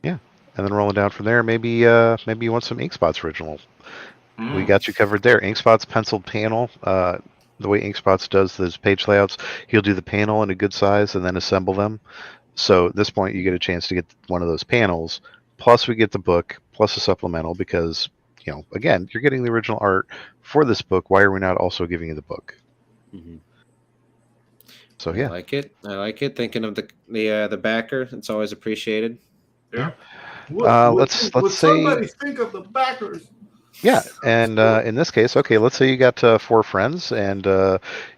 Yeah, and then rolling down from there, maybe you want some Ink Spots original. We got you covered there. Ink Spots penciled panel. The way Ink Spots does those page layouts, he'll do the panel in a good size and then assemble them. So at this point, you get a chance to get one of those panels. Plus, we get the book plus a supplemental because, again, you're getting the original art for this book. Why are we not also giving you the book? So yeah, I like it. Thinking of the backer, it's always appreciated. Yeah. Let's say somebody think of the backers. Yeah, and in this case, okay, let's say you got 4 friends and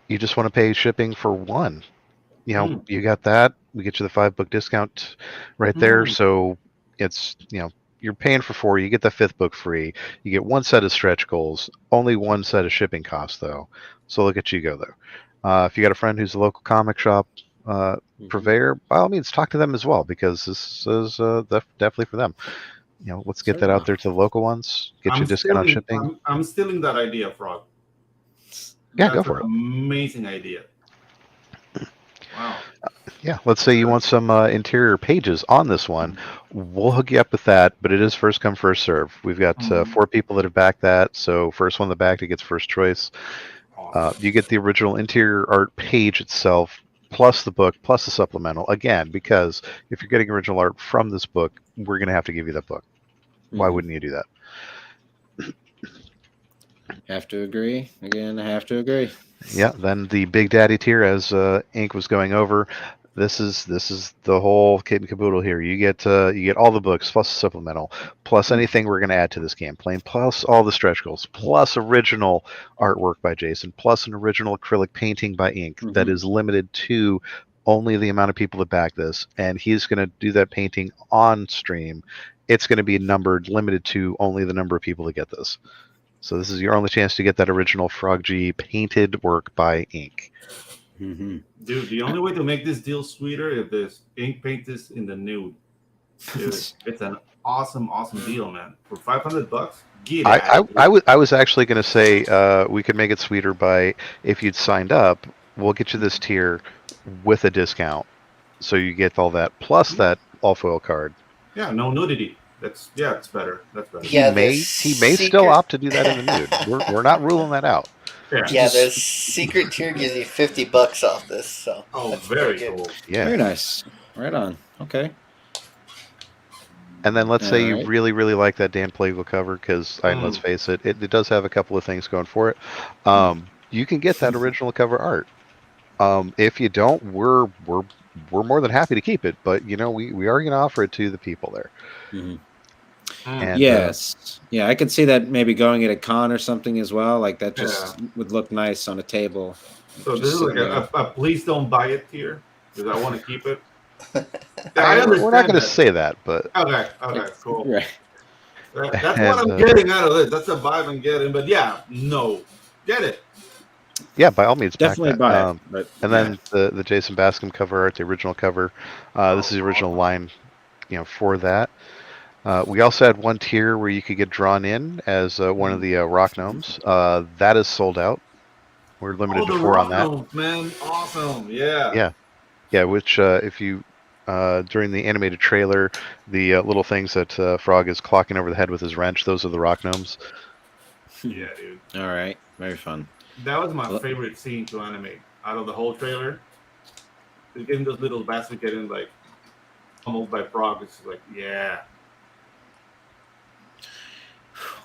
you just want to pay shipping for one. you know, you got that. We get you the 5-book discount right there. So it's, you know, you're paying for 4. You get the 5th book free. You get 1 set of stretch goals. Only 1 set of shipping costs, though. So look at you go, though. If you got a friend who's a local comic shop purveyor, by all means, talk to them as well, because this is definitely for them. You know, let's get that out there to the local ones. Get you a discount on shipping. I'm stealing that idea, Frog. Yeah, That's go for it. Amazing idea. Wow. Yeah, let's say you want some interior pages on this one. We'll hook you up with that, but it is first come, first serve. We've got 4 people that have backed that, so first one that backed it gets first choice. You get the original interior art page itself, plus the book, plus the supplemental. Again, because if you're getting original art from this book, we're going to have to give you that book. Why wouldn't you do that? Have to agree. Again, I have to agree. Yeah, then the Big Daddy tier, as Ink was going over, this is the whole kit and caboodle here. You get all the books plus the supplemental, plus anything we're going to add to this campaign, plus all the stretch goals, plus original artwork by Jason, plus an original acrylic painting by Ink that is limited to only the amount of people that back this, and he's going to do that painting on stream. It's going to be numbered, limited to only the number of people that get this. So this is your only chance to get that original Frog G painted work by Ink. Dude, the only way to make this deal sweeter is this Ink paint this in the nude. Dude, it's an awesome deal, man. For $500, get it. I was actually going to say we could make it sweeter by, if you'd signed up, we'll get you this tier with a discount, so you get all that plus that all foil card. Yeah, no nudity. It's better. That's better. Yeah, he may still opt to do that in the nude. We're not ruling that out. Yeah, the secret tier gives you $50 off this. So very cool. Yeah, very nice. Right on. Okay. And then let's say you really like that Dan Plagueville cover, because let's face it, it does have a couple of things going for it. You can get that original cover art. If you don't, we're more than happy to keep it, but you know we are going to offer it to the people there. And, yes, I could see that maybe going at a con or something as well. Like that just would look nice on a table. So this is like a please don't buy it tier, because I want to keep it. We're not going to say that, but okay, cool. Right. That's what I'm getting out of this. That's a vibe I'm getting. But get it. Yeah, by all means, definitely buy it. And then the Jason Bascom cover art, the original cover. This is the original line, for that. We also had one tier where you could get drawn in as one of the rock gnomes. That is sold out. We're limited to 4 on that. Gnomes, man, awesome! Yeah. Which if you during the animated trailer, the little things that Frog is clocking over the head with his wrench, those are the rock gnomes. Yeah, dude. All right, very fun. That was my favorite scene to animate out of the whole trailer. Getting those little bastards getting like pummeled by Frog. It's like, yeah.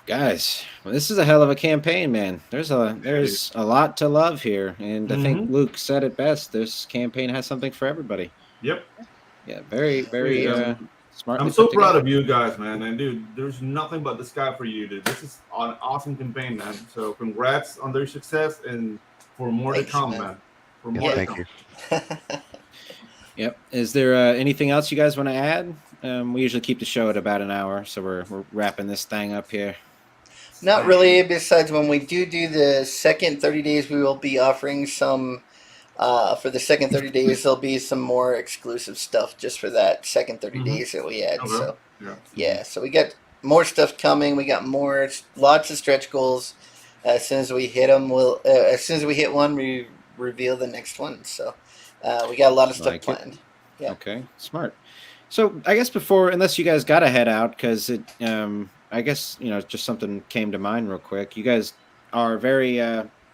Guys, well, this is a hell of a campaign, man. There's a lot to love here, and I think Luke said it best. This campaign has something for everybody. Yep. Yeah, very smart. I'm so proud of you guys, man. And dude, there's nothing but the sky for you, dude. This is an awesome campaign, man. So congrats on their success, and for more to come, man. For more to come. Thank you. Yep. Is there anything else you guys want to add? We usually keep the show at about an hour, so we're wrapping this thing up here. Not really, besides when we do the second 30 days, we will be offering some, for the second 30 days, there'll be some more exclusive stuff just for that second 30 days that we had. Okay. So, so we got more stuff coming. We got lots of stretch goals. As soon as we hit them, as soon as we hit one, we reveal the next one. So, we got a lot of stuff planned. Yeah. Okay, smart. So I guess unless you guys got to head out, because I guess, just something came to mind real quick. You guys are very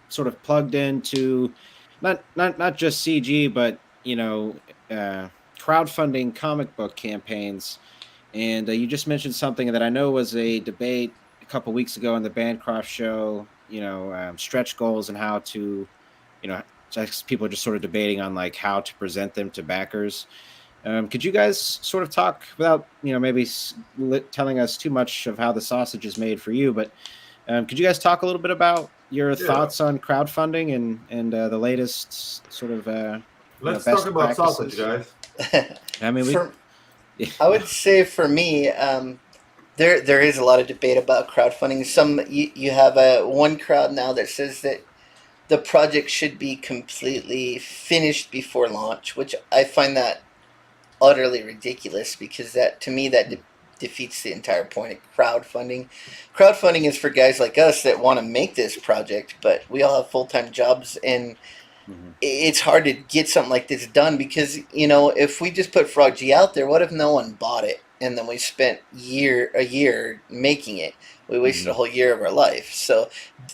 sort of plugged into not just CG, but, crowdfunding comic book campaigns. And you just mentioned something that I know was a debate a couple weeks ago on the Bancroft show, stretch goals and how to, people are just sort of debating on like how to present them to backers. Could you guys sort of talk without, maybe telling us too much of how the sausage is made for you, but could you guys talk a little bit about your thoughts on crowdfunding and the latest sort of Let's best talk about practices. sausage, guys. I mean, I would say for me, there is a lot of debate about crowdfunding. You have one crowd now that says that the project should be completely finished before launch, which I find that utterly ridiculous because that to me that defeats the entire point of crowdfunding. Crowdfunding is for guys like us that want to make this project, but we all have full-time jobs and it's hard to get something like this done because if we just put Frog G out there, what if no one bought it and then we spent a year making it? We wasted a whole year of our life. So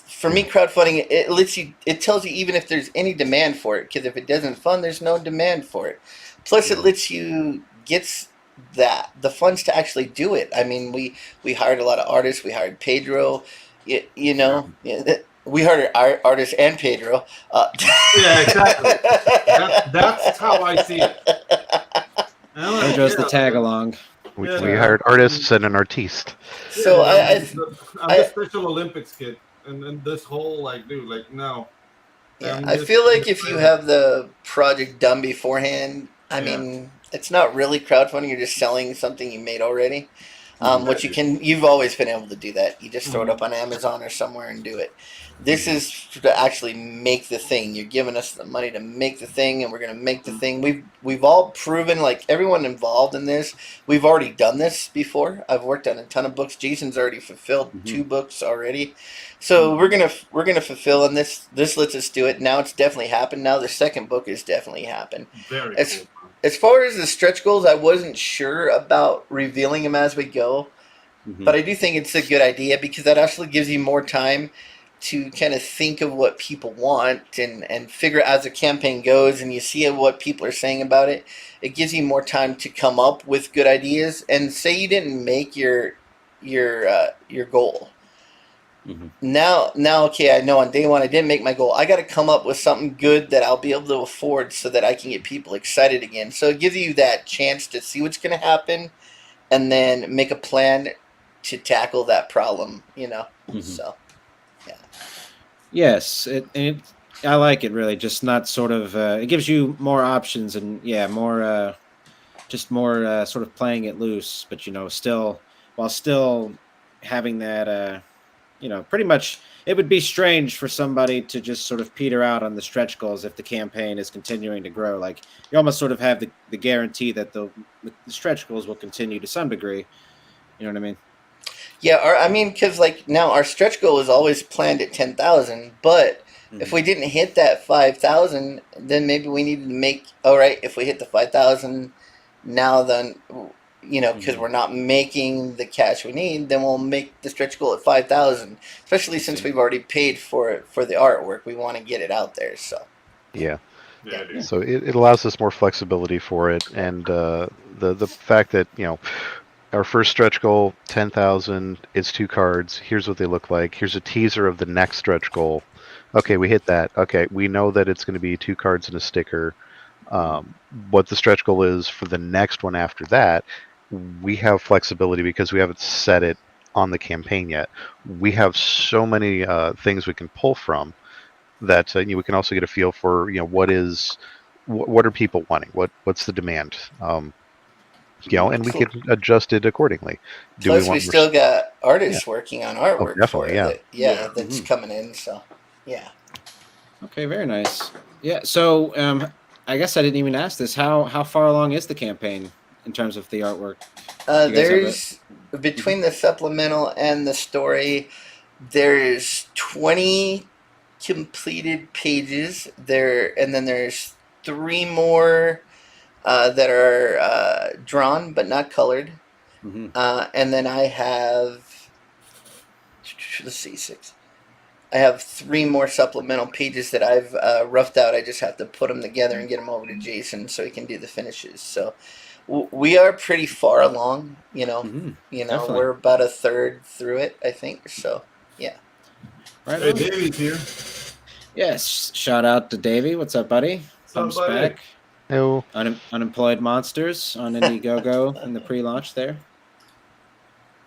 for me, crowdfunding it tells you even if there's any demand for it, because if it doesn't fund, there's no demand for it. Plus, it lets you get the funds to actually do it. I mean, we hired a lot of artists. We hired Pedro. We hired our artists and Pedro. Yeah, exactly. That's how I see it. Pedro's the tag along. We hired artists and an artiste. So I'm the Special Olympics kid, and this whole no. Yeah, I feel like if you have the project done beforehand, I mean, it's not really crowdfunding. You're just selling something you made already. Which you've always been able to do that. You just throw it up on Amazon or somewhere and do it. This is to actually make the thing. You're giving us the money to make the thing, and we're going to make the thing. We've all proven, like everyone involved in this, we've already done this before. I've worked on a ton of books. Jason's already fulfilled 2 books already. So we're gonna fulfill, and this lets us do it. Now it's definitely happened. Now the second book has definitely happened. Very cool. As far as the stretch goals, I wasn't sure about revealing them as we go, but I do think it's a good idea because that actually gives you more time to kind of think of what people want and figure out as the campaign goes and you see what people are saying about it. It gives you more time to come up with good ideas. And say you didn't make your goal. Now, okay, I know on day 1 I didn't make my goal. I got to come up with something good that I'll be able to afford so that I can get people excited again. So it gives you that chance to see what's going to happen and then make a plan to tackle that problem, So, yeah. Yes, I like it really. Just not sort of. It gives you more options and more, just more sort of playing it loose, but while still having that. Pretty much it would be strange for somebody to just sort of peter out on the stretch goals if the campaign is continuing to grow. Like you almost sort of have the guarantee that the stretch goals will continue to some degree. You know what I mean? Yeah, because like now our stretch goal is always planned at 10,000, but if we didn't hit that 5,000, then maybe we needed to make. All right, if we hit the 5,000 now, then. Because we're not making the cash we need, then we'll make the stretch goal at 5,000. Especially since we've already paid for the artwork, we want to get it out there. So yeah. So it allows us more flexibility for it, and the fact that our first stretch goal 10,000. It's 2 cards. Here's what they look like. Here's a teaser of the next stretch goal. Okay, we hit that. Okay, we know that it's going to be 2 cards and a sticker. What the stretch goal is for the next one after that. We have flexibility because we haven't set it on the campaign yet. We have so many things we can pull from that we can also get a feel for what are people wanting, what's the demand, and we can adjust it accordingly. Plus, we still got artists working on artwork. Definitely, that's coming in. So, yeah. Okay, very nice. Yeah, so I guess I didn't even ask this. How far along is the campaign? In terms of the artwork, there's between the supplemental and the story, there's 20 completed pages there, and then there's 3 more that are drawn but not colored, and then I have 6. I have 3 more supplemental pages that I've roughed out. I just have to put them together and get them over to Jason so he can do the finishes. So. We are pretty far along, Definitely. We're about a third through it, I think. So, yeah. Right. Hey, Davey's here. Yes. Shout out to Davey. What's up, buddy? Thumbs back. Hello. Unemployed Monsters on Indiegogo in the pre-launch there.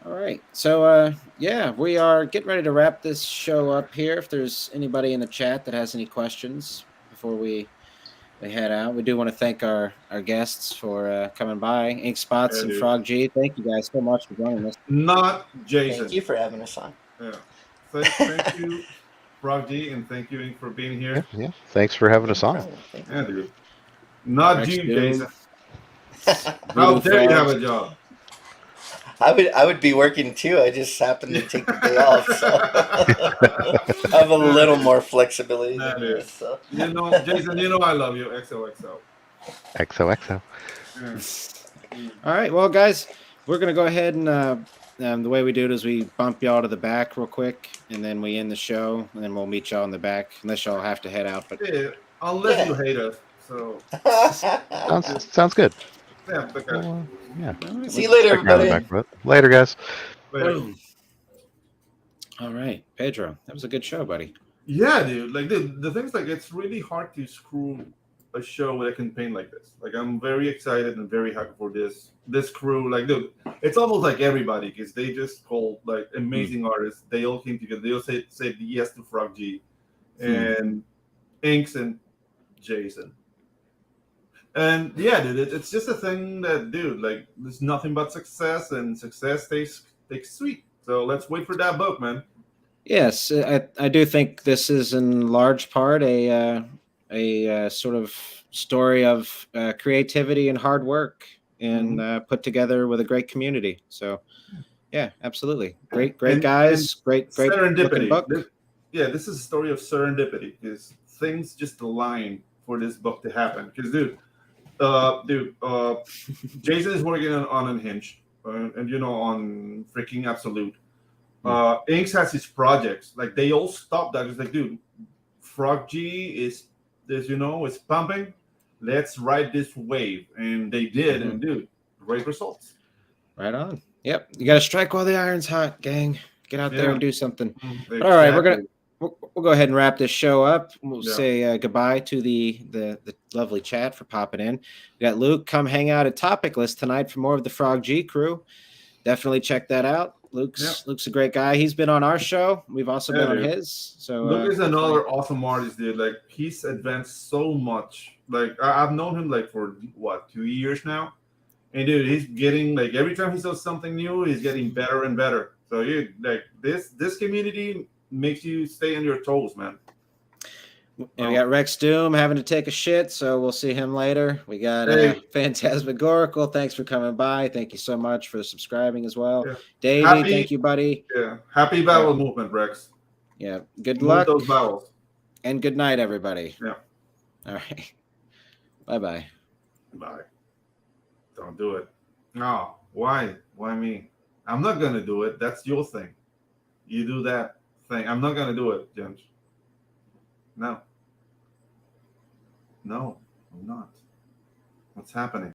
All right. So, we are getting ready to wrap this show up here. If there's anybody in the chat that has any questions before we head out. We do want to thank our guests for coming by. Ink Spots and dude. Frog G. Thank you guys so much for joining us. Not Jason. Thank you for having us on. Yeah. Thank you, Frog G, and thank you, Ink, for being here. Yeah. Thanks for having us on. Thank Yeah, you. dude. Not Rex you, Doom. Jason. How Voodoo dare you have Frogs. a job? I would be working too. I just happened to take the day off, so I have a little more flexibility Nah, than dude. this. So. You know, Jason, you know I love you. XOXO. XOXO. Yeah. All right, well, guys, we're gonna go ahead and the way we do it is we bump y'all to the back real quick, and then we end the show, and then we'll meet y'all in the back, unless y'all have to head out. But Yeah, unless you hate us. So Sounds good. yeah, okay. Well, yeah. all right, See you later, Check around the everybody. back of it. Later, guys. Later. boom. All right, Pedro, that was a good show, buddy. Yeah, dude. Like the thing's like it's really hard to screw a show with a campaign like this. Like I'm very excited and very happy for this crew. Like, dude, it's almost like everybody because they just called like amazing artists. They all came together. They all said yes to Frog G and Inks and Jason. And yeah, dude, it's just a thing that, dude, like there's nothing but success, and success takes sweet. So let's wait for that book, man. Yes, I do think this is in large part a sort of story of creativity and hard work, and put together with a great community. So, yeah, absolutely, great guys, great looking book. This is a story of serendipity because things just align for this book to happen. Because, Jason is working on Unhinged, and on freaking Absolute. Inks has his projects. Like they all stopped that. It's like, dude, Frog G is pumping. Let's ride this wave, and they did. And dude, great results. Right on. Yep, you got to strike while the iron's hot, gang. Get out there and do something. Exactly. All right, we'll go ahead and wrap this show up. We'll say goodbye to the lovely chat for popping in. We got Luke, come hang out at Topic List tonight for more of the Frog G crew. Definitely check that out. Luke's a great guy. He's been on our show. We've also been on his. So Luke is another awesome artist, dude. Like he's advanced so much. Like I've known him like for 2 years now, and dude, he's getting like every time he does something new, he's getting better and better. So you like this community makes you stay on your toes, man. And we got Rex Doom having to take a shit, so we'll see him later. We got Phantasmagorical. Thanks for coming by. Thank you so much for subscribing as well. Yeah. Davey, thank you, buddy. Yeah. Happy bowel movement, Rex. Yeah. Good luck. Those bowels. And good night, everybody. Yeah. All right. Bye-bye. Bye. Don't do it. No. Why? Why me? I'm not going to do it. That's your thing. You do that thing. I'm not going to do it, Ginge. No. No, I'm not. What's happening?